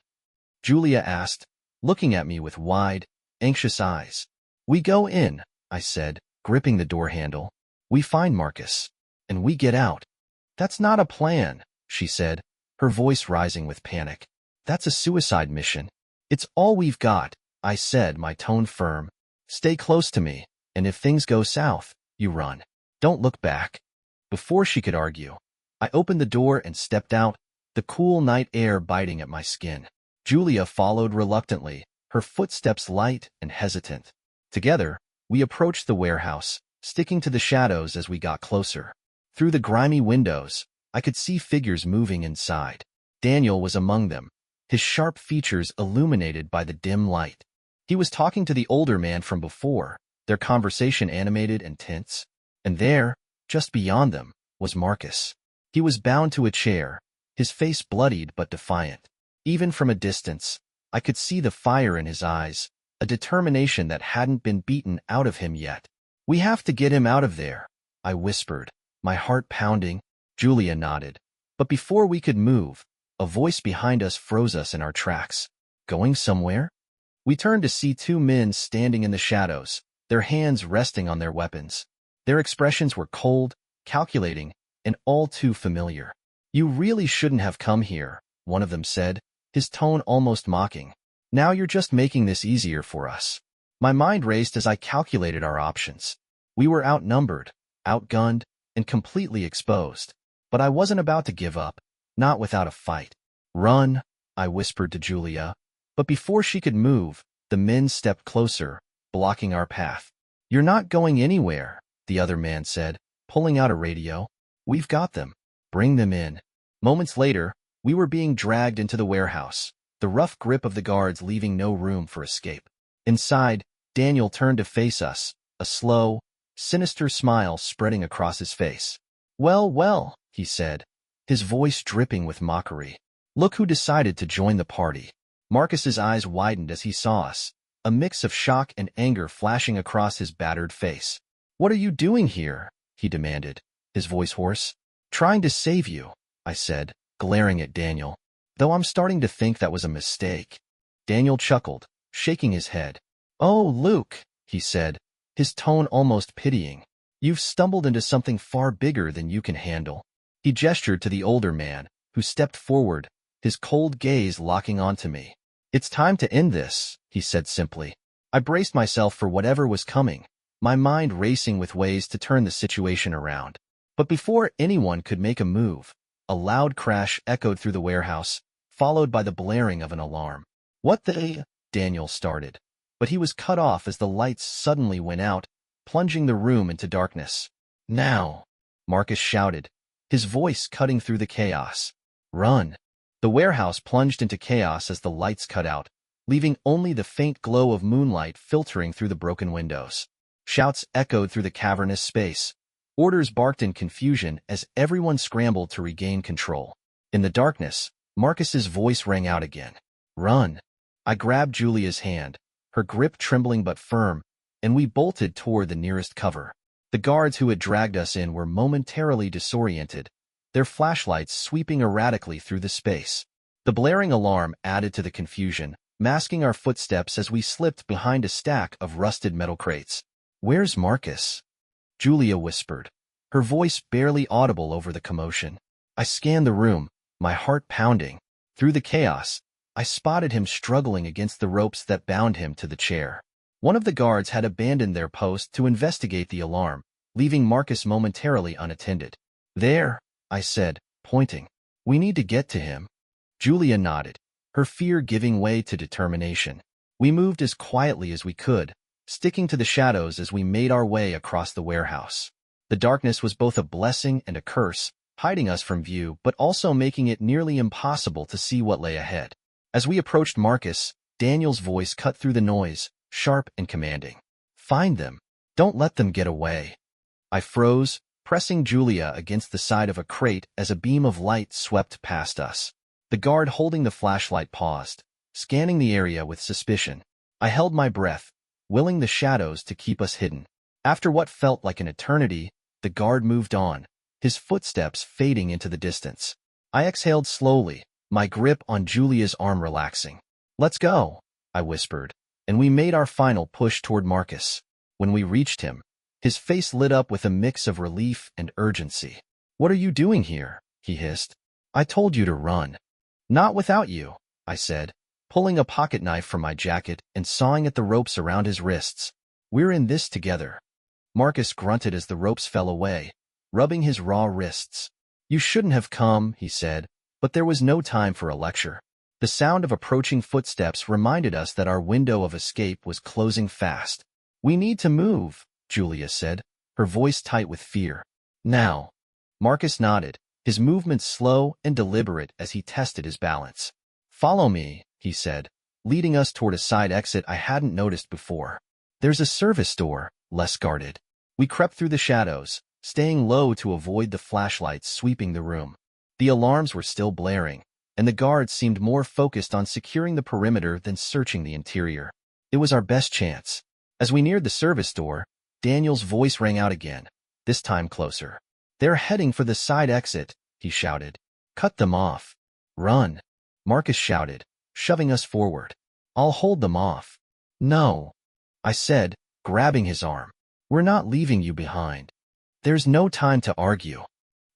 Julia asked, looking at me with wide, anxious eyes. We go in, I said, gripping the door handle. We find Marcus, and we get out. That's not a plan, she said, her voice rising with panic. That's a suicide mission. It's all we've got, I said, my tone firm. Stay close to me, and if things go south, you run. Don't look back. Before she could argue, I opened the door and stepped out, the cool night air biting at my skin. Julia followed reluctantly, her footsteps light and hesitant. Together, we approached the warehouse, sticking to the shadows as we got closer. Through the grimy windows, I could see figures moving inside. Daniel was among them, his sharp features illuminated by the dim light. He was talking to the older man from before, their conversation animated and tense. And there, just beyond them, was Marcus. He was bound to a chair, his face bloodied but defiant. Even from a distance, I could see the fire in his eyes, a determination that hadn't been beaten out of him yet. We have to get him out of there, I whispered, my heart pounding. Julia nodded. But before we could move, a voice behind us froze us in our tracks. Going somewhere? We turned to see two men standing in the shadows, their hands resting on their weapons. Their expressions were cold, calculating, and all too familiar. You really shouldn't have come here, one of them said, his tone almost mocking. Now you're just making this easier for us. My mind raced as I calculated our options. We were outnumbered, outgunned, and completely exposed. But I wasn't about to give up, not without a fight. Run, I whispered to Julia. But before she could move, the men stepped closer, blocking our path. You're not going anywhere, the other man said, pulling out a radio. We've got them. Bring them in. Moments later, we were being dragged into the warehouse, the rough grip of the guards leaving no room for escape. Inside, Daniel turned to face us, a slow, sinister smile spreading across his face. Well, well, he said, his voice dripping with mockery. Look who decided to join the party. Marcus's eyes widened as he saw us, a mix of shock and anger flashing across his battered face. What are you doing here? He demanded, his voice hoarse. Trying to save you, I said, glaring at Daniel, though I'm starting to think that was a mistake. Daniel chuckled, shaking his head. Oh, Luke, he said, his tone almost pitying. You've stumbled into something far bigger than you can handle. He gestured to the older man, who stepped forward, his cold gaze locking onto me. It's time to end this, he said simply. I braced myself for whatever was coming, my mind racing with ways to turn the situation around. But before anyone could make a move, a loud crash echoed through the warehouse, followed by the blaring of an alarm. What the? Daniel started, but he was cut off as the lights suddenly went out, plunging the room into darkness. Now, Marcus shouted, his voice cutting through the chaos. Run. The warehouse plunged into chaos as the lights cut out, leaving only the faint glow of moonlight filtering through the broken windows. Shouts echoed through the cavernous space. Orders barked in confusion as everyone scrambled to regain control. In the darkness, Marcus's voice rang out again. Run. I grabbed Julia's hand, her grip trembling but firm, and we bolted toward the nearest cover. The guards who had dragged us in were momentarily disoriented, their flashlights sweeping erratically through the space. The blaring alarm added to the confusion, masking our footsteps as we slipped behind a stack of rusted metal crates. Where's Marcus? Julia whispered, her voice barely audible over the commotion. I scanned the room, my heart pounding. Through the chaos, I spotted him struggling against the ropes that bound him to the chair. One of the guards had abandoned their post to investigate the alarm, leaving Marcus momentarily unattended. There, I said, pointing. We need to get to him. Julia nodded, her fear giving way to determination. We moved as quietly as we could, sticking to the shadows as we made our way across the warehouse. The darkness was both a blessing and a curse, hiding us from view but also making it nearly impossible to see what lay ahead. As we approached Marcus, Daniel's voice cut through the noise, sharp and commanding. Find them. Don't let them get away. I froze, pressing Julia against the side of a crate as a beam of light swept past us. The guard holding the flashlight paused, scanning the area with suspicion. I held my breath, willing the shadows to keep us hidden. After what felt like an eternity, the guard moved on, his footsteps fading into the distance. I exhaled slowly, my grip on Julia's arm relaxing. Let's go, I whispered, and we made our final push toward Marcus. When we reached him, his face lit up with a mix of relief and urgency. What are you doing here? He hissed. I told you to run. Not without you, I said, pulling a pocket knife from my jacket and sawing at the ropes around his wrists. "We're in this together." Marcus grunted as the ropes fell away, rubbing his raw wrists. "You shouldn't have come," he said, but there was no time for a lecture. The sound of approaching footsteps reminded us that our window of escape was closing fast. "We need to move," Julia said, her voice tight with fear. "Now." Marcus nodded, his movements slow and deliberate as he tested his balance. "Follow me," he said, leading us toward a side exit I hadn't noticed before. "There's a service door," less guarded. We crept through the shadows, staying low to avoid the flashlights sweeping the room. The alarms were still blaring, and the guards seemed more focused on securing the perimeter than searching the interior. It was our best chance. As we neared the service door, Daniel's voice rang out again, this time closer. "They're heading for the side exit," he shouted. "Cut them off." "Run," Marcus shouted, shoving us forward. "I'll hold them off." "No," I said, grabbing his arm. "We're not leaving you behind." "There's no time to argue,"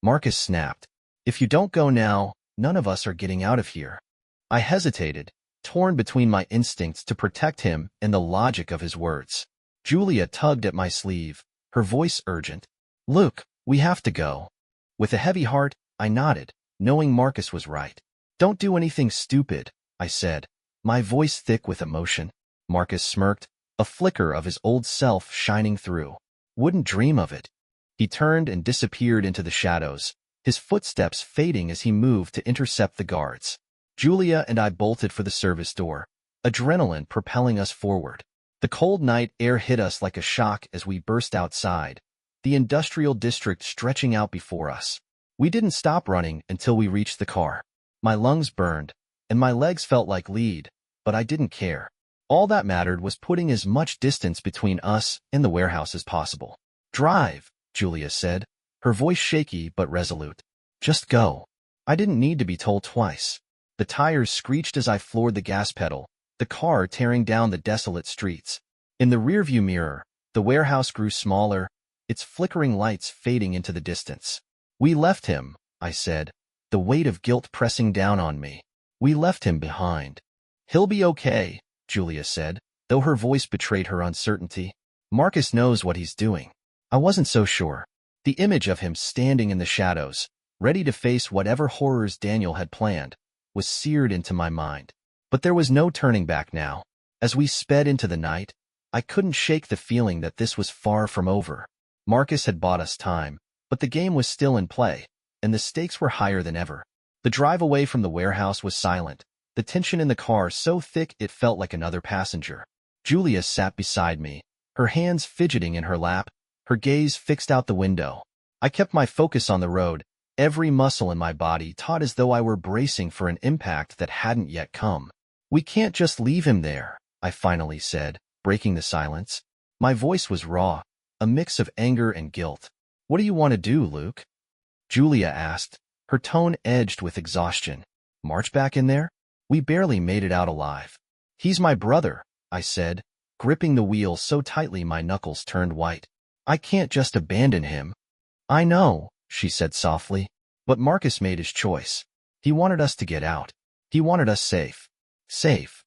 Marcus snapped. "If you don't go now, none of us are getting out of here." I hesitated, torn between my instincts to protect him and the logic of his words. Julia tugged at my sleeve, her voice urgent. "Luke, we have to go." With a heavy heart, I nodded, knowing Marcus was right. "Don't do anything stupid," I said, my voice thick with emotion. Marcus smirked, a flicker of his old self shining through. "Wouldn't dream of it." He turned and disappeared into the shadows, his footsteps fading as he moved to intercept the guards. Julia and I bolted for the service door, adrenaline propelling us forward. The cold night air hit us like a shock as we burst outside, the industrial district stretching out before us. We didn't stop running until we reached the car. My lungs burned, and my legs felt like lead, but I didn't care. All that mattered was putting as much distance between us and the warehouse as possible. "Drive," Julia said, her voice shaky but resolute. "Just go." I didn't need to be told twice. The tires screeched as I floored the gas pedal, the car tearing down the desolate streets. In the rearview mirror, the warehouse grew smaller, its flickering lights fading into the distance. "We left him," I said, the weight of guilt pressing down on me. "We left him behind." "He'll be okay," Julia said, though her voice betrayed her uncertainty. "Marcus knows what he's doing." I wasn't so sure. The image of him standing in the shadows, ready to face whatever horrors Daniel had planned, was seared into my mind. But there was no turning back now. As we sped into the night, I couldn't shake the feeling that this was far from over. Marcus had bought us time, but the game was still in play, and the stakes were higher than ever. The drive away from the warehouse was silent, the tension in the car so thick it felt like another passenger. Julia sat beside me, her hands fidgeting in her lap, her gaze fixed out the window. I kept my focus on the road, every muscle in my body taut as though I were bracing for an impact that hadn't yet come. "We can't just leave him there," I finally said, breaking the silence. My voice was raw, a mix of anger and guilt. "What do you want to do, Luke?" Julia asked, her tone edged with exhaustion. "March back in there?" We barely made it out alive. "He's my brother," I said, gripping the wheel so tightly my knuckles turned white. "I can't just abandon him." "I know," she said softly, "but Marcus made his choice. He wanted us to get out. He wanted us safe." "Safe?"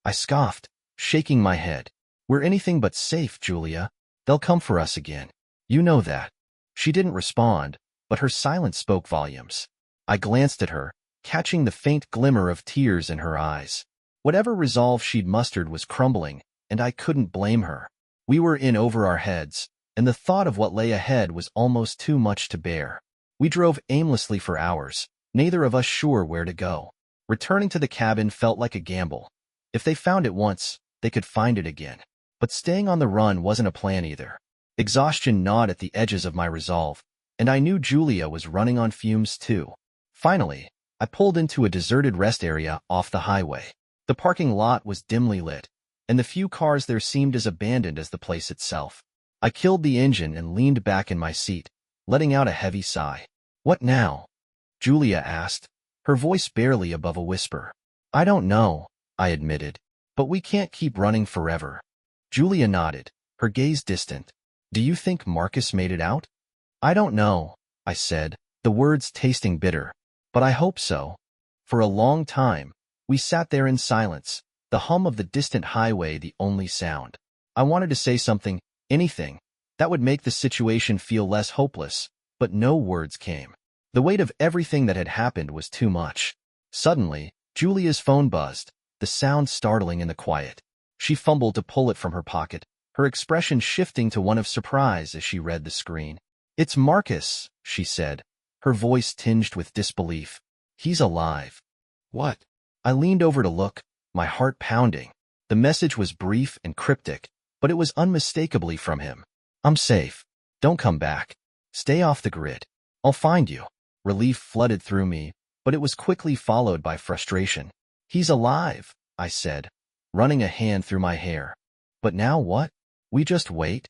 I scoffed, shaking my head. "We're anything but safe, Julia. They'll come for us again. You know that." She didn't respond, but her silence spoke volumes. I glanced at her, catching the faint glimmer of tears in her eyes. Whatever resolve she'd mustered was crumbling, and I couldn't blame her. We were in over our heads, and the thought of what lay ahead was almost too much to bear. We drove aimlessly for hours, neither of us sure where to go. Returning to the cabin felt like a gamble. If they found it once, they could find it again. But staying on the run wasn't a plan either. Exhaustion gnawed at the edges of my resolve, and I knew Julia was running on fumes too. Finally, I pulled into a deserted rest area off the highway. The parking lot was dimly lit, and the few cars there seemed as abandoned as the place itself. I killed the engine and leaned back in my seat, letting out a heavy sigh. "What now?" Julia asked, her voice barely above a whisper. "I don't know," I admitted, "but we can't keep running forever." Julia nodded, her gaze distant. "Do you think Marcus made it out?" "I don't know," I said, the words tasting bitter. "But I hope so. For a long time, We sat there in silence, the hum of the distant highway the only sound. I wanted to say something, anything, that would make the situation feel less hopeless, but no words came. The weight of everything that had happened was too much. Suddenly, Julia's phone buzzed, the sound startling in the quiet. She fumbled to pull it from her pocket, her expression shifting to one of surprise as she read the screen. "It's Marcus," she said, her voice tinged with disbelief. "He's alive." "What?" I leaned over to look, my heart pounding. The message was brief and cryptic, but it was unmistakably from him. "I'm safe. Don't come back. Stay off the grid. I'll find you." Relief flooded through me, but it was quickly followed by frustration. "He's alive," I said, running a hand through my hair. "But now what? We just wait?"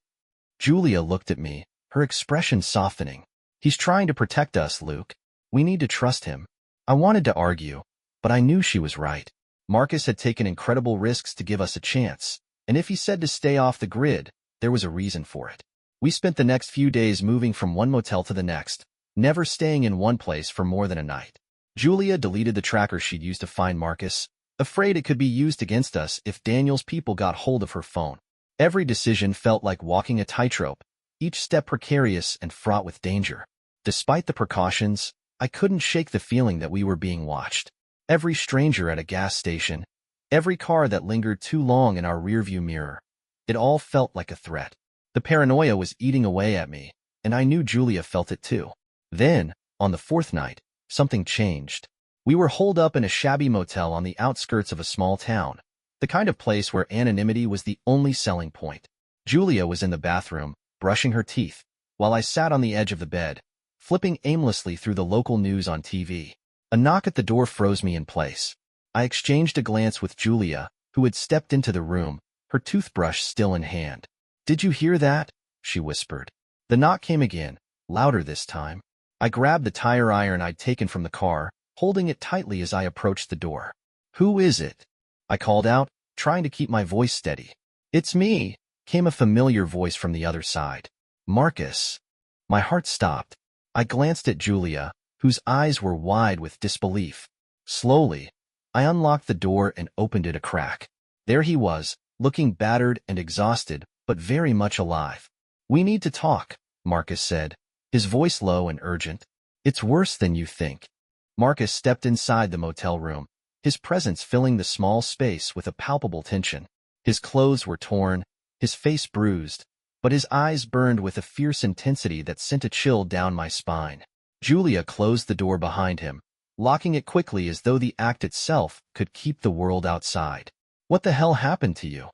Julia looked at me, her expression softening. "He's trying to protect us, Luke. We need to trust him." I wanted to argue, but I knew she was right. Marcus had taken incredible risks to give us a chance, and if he said to stay off the grid, there was a reason for it. We spent the next few days moving from one motel to the next, never staying in one place for more than a night. Julia deleted the tracker she'd used to find Marcus, afraid it could be used against us if Daniel's people got hold of her phone. Every decision felt like walking a tightrope, each step precarious and fraught with danger. Despite the precautions, I couldn't shake the feeling that we were being watched. Every stranger at a gas station, every car that lingered too long in our rearview mirror, it all felt like a threat. The paranoia was eating away at me, and I knew Julia felt it too. Then, on the fourth night, something changed. We were holed up in a shabby motel on the outskirts of a small town, the kind of place where anonymity was the only selling point. Julia was in the bathroom, brushing her teeth, while I sat on the edge of the bed, flipping aimlessly through the local news on TV. A knock at the door froze me in place. I exchanged a glance with Julia, who had stepped into the room, her toothbrush still in hand. "Did you hear that?" she whispered. The knock came again, louder this time. I grabbed the tire iron I'd taken from the car, holding it tightly as I approached the door. "Who is it?" I called out, trying to keep my voice steady. "It's me," came a familiar voice from the other side. "Marcus." My heart stopped. I glanced at Julia, whose eyes were wide with disbelief. Slowly, I unlocked the door and opened it a crack. There he was, looking battered and exhausted, but very much alive. "We need to talk," Marcus said, his voice low and urgent. "It's worse than you think." Marcus stepped inside the motel room, his presence filling the small space with a palpable tension. His clothes were torn, his face bruised, but his eyes burned with a fierce intensity that sent a chill down my spine. Julia closed the door behind him, locking it quickly as though the act itself could keep the world outside. "What the hell happened to you?"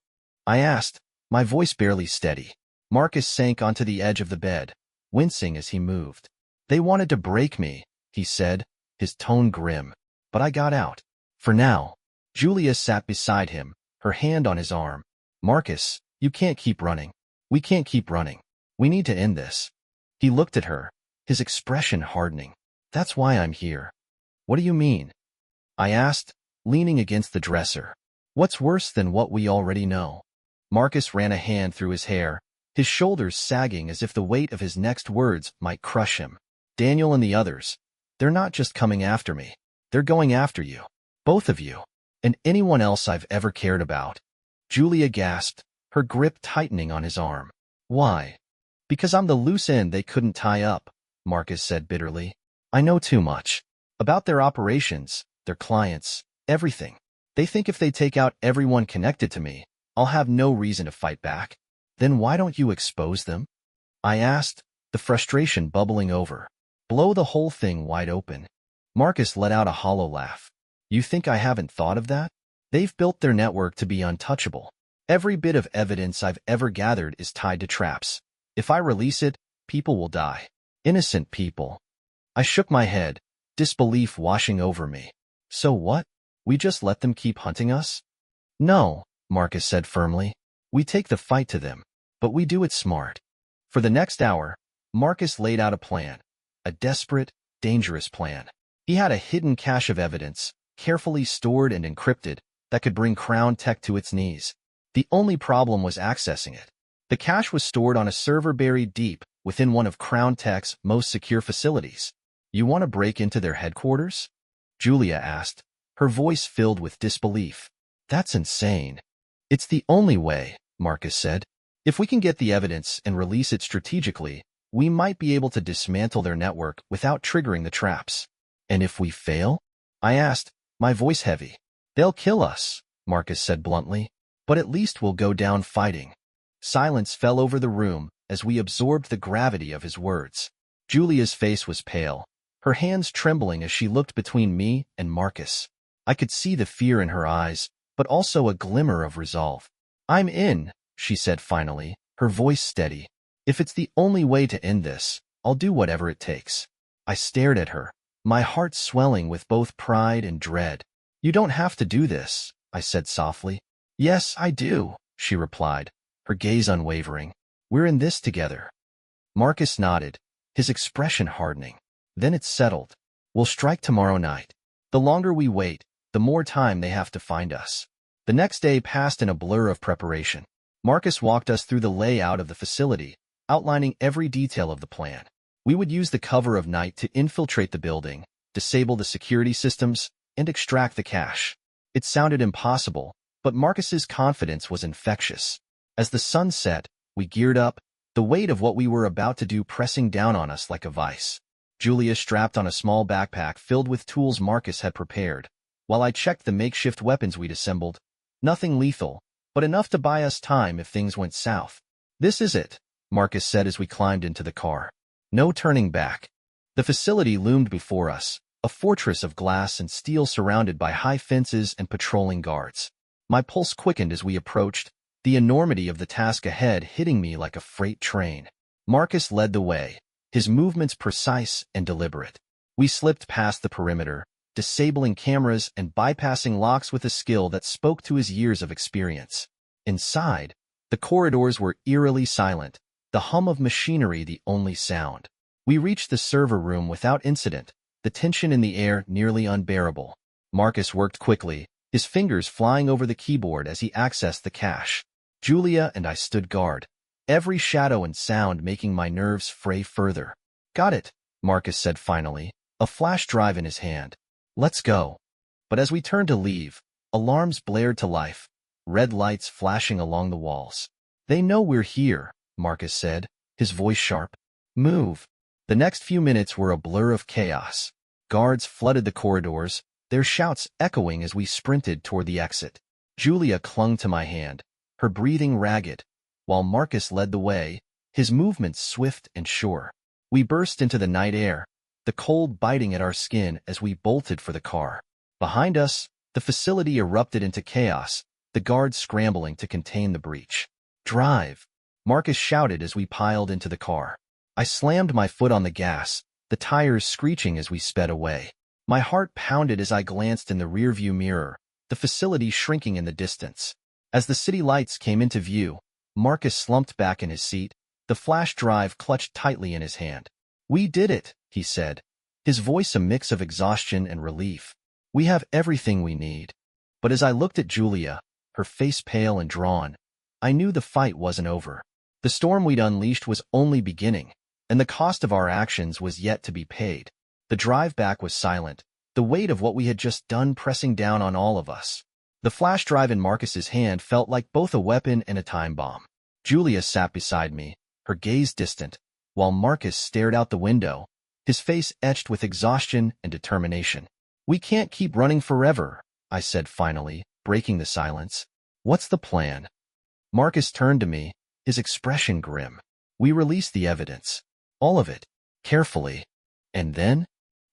I asked, my voice barely steady. Marcus sank onto the edge of the bed, wincing as he moved. "They wanted to break me," he said, his tone grim. "But I got out. For now." Julia sat beside him, her hand on his arm. "Marcus, you can't keep running. We can't keep running. We need to end this." He looked at her, his expression hardening. "That's why I'm here." "What do you mean?" I asked, leaning against the dresser. "What's worse than what we already know?" Marcus ran a hand through his hair, his shoulders sagging as if the weight of his next words might crush him. "Daniel and the others, they're not just coming after me. They're going after you. Both of you. And anyone else I've ever cared about." Julia gasped, her grip tightening on his arm. "Why?" "Because I'm the loose end they couldn't tie up," Marcus said bitterly. "I know too much. About their operations, their clients, everything. They think if they take out everyone connected to me, I'll have no reason to fight back. Then why don't you expose them?" I asked, the frustration bubbling over. "Blow the whole thing wide open." Marcus let out a hollow laugh. "You think I haven't thought of that? They've built their network to be untouchable. Every bit of evidence I've ever gathered is tied to traps. If I release it, people will die. Innocent people." I shook my head, disbelief washing over me. "So what? We just let them keep hunting us?" "No," Marcus said firmly. "We take the fight to them, but we do it smart." For the next hour, Marcus laid out a plan, a desperate, dangerous plan. He had a hidden cache of evidence, carefully stored and encrypted, that could bring Crown Tech to its knees. The only problem was accessing it. The cache was stored on a server buried deep within one of Crown Tech's most secure facilities. "You want to break into their headquarters?" Julia asked, her voice filled with disbelief. That's insane. It's the only way, Marcus said. If we can get the evidence and release it strategically, we might be able to dismantle their network without triggering the traps. And if we fail? I asked, my voice heavy. They'll kill us, Marcus said bluntly. But at least we'll go down fighting. Silence fell over the room as we absorbed the gravity of his words. Julia's face was pale, her hands trembling as she looked between me and Marcus. I could see the fear in her eyes, but also a glimmer of resolve. I'm in, she said finally, her voice steady. If it's the only way to end this, I'll do whatever it takes. I stared at her, my heart swelling with both pride and dread. You don't have to do this, I said softly. Yes, I do, she replied, her gaze unwavering. We're in this together. Marcus nodded, his expression hardening. Then it settled. We'll strike tomorrow night. The longer we wait, the more time they have to find us. The next day passed in a blur of preparation. Marcus walked us through the layout of the facility, outlining every detail of the plan. We would use the cover of night to infiltrate the building, disable the security systems, and extract the cash. It sounded impossible, but Marcus's confidence was infectious. As the sun set, we geared up, the weight of what we were about to do pressing down on us like a vice. Julia strapped on a small backpack filled with tools Marcus had prepared, while I checked the makeshift weapons we'd assembled. Nothing lethal, but enough to buy us time if things went south. This is it, Marcus said as we climbed into the car. No turning back. The facility loomed before us, a fortress of glass and steel surrounded by high fences and patrolling guards. My pulse quickened as we approached, the enormity of the task ahead hitting me like a freight train. Marcus led the way, his movements precise and deliberate. We slipped past the perimeter, disabling cameras and bypassing locks with a skill that spoke to his years of experience. Inside, the corridors were eerily silent, the hum of machinery the only sound. We reached the server room without incident, the tension in the air nearly unbearable. Marcus worked quickly, his fingers flying over the keyboard as he accessed the cache. Julia and I stood guard, every shadow and sound making my nerves fray further. Got it, Marcus said finally, a flash drive in his hand. Let's go. But as we turned to leave, alarms blared to life, red lights flashing along the walls. They know we're here, Marcus said, his voice sharp. Move. The next few minutes were a blur of chaos. Guards flooded the corridors, their shouts echoing as we sprinted toward the exit. Julia clung to my hand, her breathing ragged, while Marcus led the way, his movements swift and sure. We burst into the night air, the cold biting at our skin as we bolted for the car. Behind us, the facility erupted into chaos, the guards scrambling to contain the breach. Drive, Marcus shouted as we piled into the car. I slammed my foot on the gas, the tires screeching as we sped away. My heart pounded as I glanced in the rearview mirror, the facility shrinking in the distance. As the city lights came into view, Marcus slumped back in his seat, the flash drive clutched tightly in his hand. We did it, he said, his voice a mix of exhaustion and relief. We have everything we need. But as I looked at Julia, her face pale and drawn, I knew the fight wasn't over. The storm we'd unleashed was only beginning, and the cost of our actions was yet to be paid. The drive back was silent, the weight of what we had just done pressing down on all of us. The flash drive in Marcus's hand felt like both a weapon and a time bomb. Julia sat beside me, her gaze distant, while Marcus stared out the window, his face etched with exhaustion and determination. We can't keep running forever, I said finally, breaking the silence. What's the plan? Marcus turned to me, his expression grim. We released the evidence. All of it. Carefully. And then?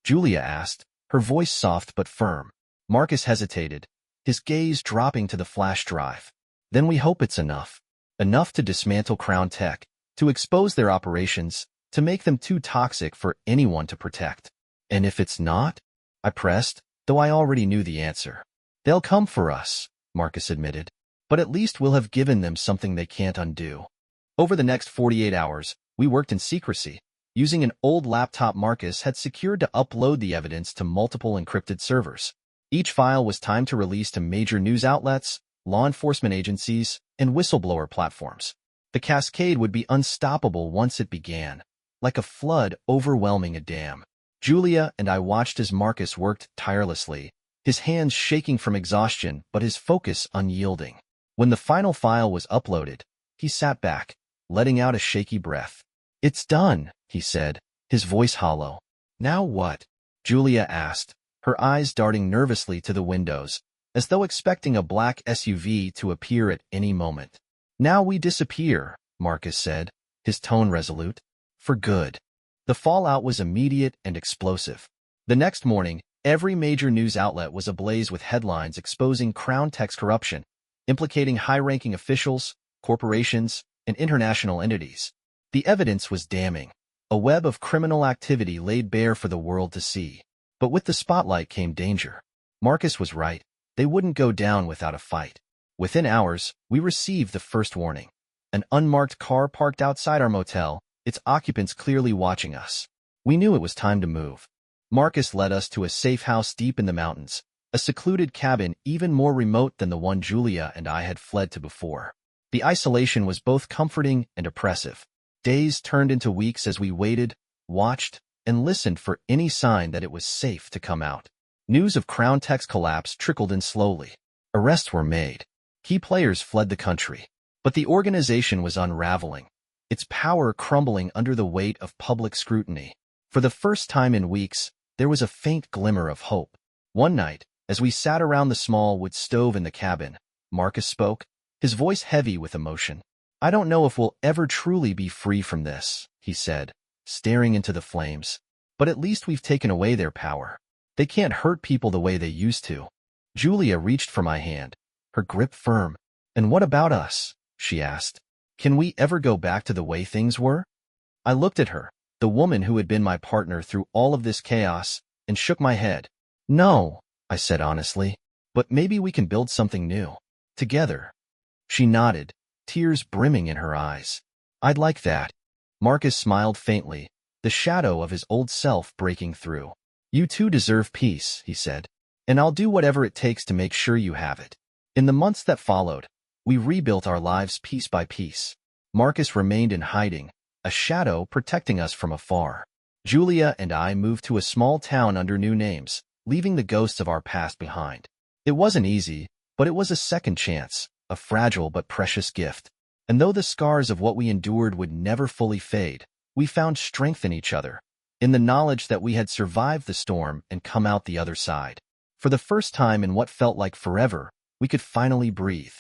Julia asked, her voice soft but firm. Marcus hesitated, his gaze dropping to the flash drive. Then we hope it's enough. Enough to dismantle Crown Tech, to expose their operations, to make them too toxic for anyone to protect. And if it's not? I pressed, though I already knew the answer. They'll come for us, Marcus admitted. But at least we'll have given them something they can't undo. Over the next 48 hours, we worked in secrecy, using an old laptop Marcus had secured to upload the evidence to multiple encrypted servers. Each file was timed to release to major news outlets, law enforcement agencies, and whistleblower platforms. The cascade would be unstoppable once it began, like a flood overwhelming a dam. Julia and I watched as Marcus worked tirelessly, his hands shaking from exhaustion but his focus unyielding. When the final file was uploaded, he sat back, letting out a shaky breath. "It's done," he said, his voice hollow. "Now what?" Julia asked, her eyes darting nervously to the windows, as though expecting a black SUV to appear at any moment. "Now we disappear," Marcus said, his tone resolute. "For good." The fallout was immediate and explosive. The next morning, every major news outlet was ablaze with headlines exposing Crown Tech's corruption, implicating high-ranking officials, corporations, and international entities. The evidence was damning, a web of criminal activity laid bare for the world to see. But with the spotlight came danger. Marcus was right. They wouldn't go down without a fight. Within hours, we received the first warning. An unmarked car parked outside our motel, its occupants clearly watching us. We knew it was time to move. Marcus led us to a safe house deep in the mountains, a secluded cabin even more remote than the one Julia and I had fled to before. The isolation was both comforting and oppressive. Days turned into weeks as we waited, watched, and listened for any sign that it was safe to come out. News of Crown Tech's collapse trickled in slowly. Arrests were made. Key players fled the country. But the organization was unraveling, its power crumbling under the weight of public scrutiny. For the first time in weeks, there was a faint glimmer of hope. One night, as we sat around the small wood stove in the cabin, Marcus spoke, his voice heavy with emotion. "I don't know if we'll ever truly be free from this," he said, staring into the flames. "But at least we've taken away their power. They can't hurt people the way they used to." Julia reached for my hand, her grip firm. "And what about us?" she asked. "Can we ever go back to the way things were?" I looked at her, the woman who had been my partner through all of this chaos, and shook my head. "No," I said honestly, "but maybe we can build something new. Together." She nodded, tears brimming in her eyes. "I'd like that." Marcus smiled faintly, the shadow of his old self breaking through. "You too deserve peace," he said, "and I'll do whatever it takes to make sure you have it." In the months that followed, we rebuilt our lives piece by piece. Marcus remained in hiding, a shadow protecting us from afar. Julia and I moved to a small town under new names, leaving the ghosts of our past behind. It wasn't easy, but it was a second chance, a fragile but precious gift. And though the scars of what we endured would never fully fade, we found strength in each other, in the knowledge that we had survived the storm and come out the other side. For the first time in what felt like forever, we could finally breathe.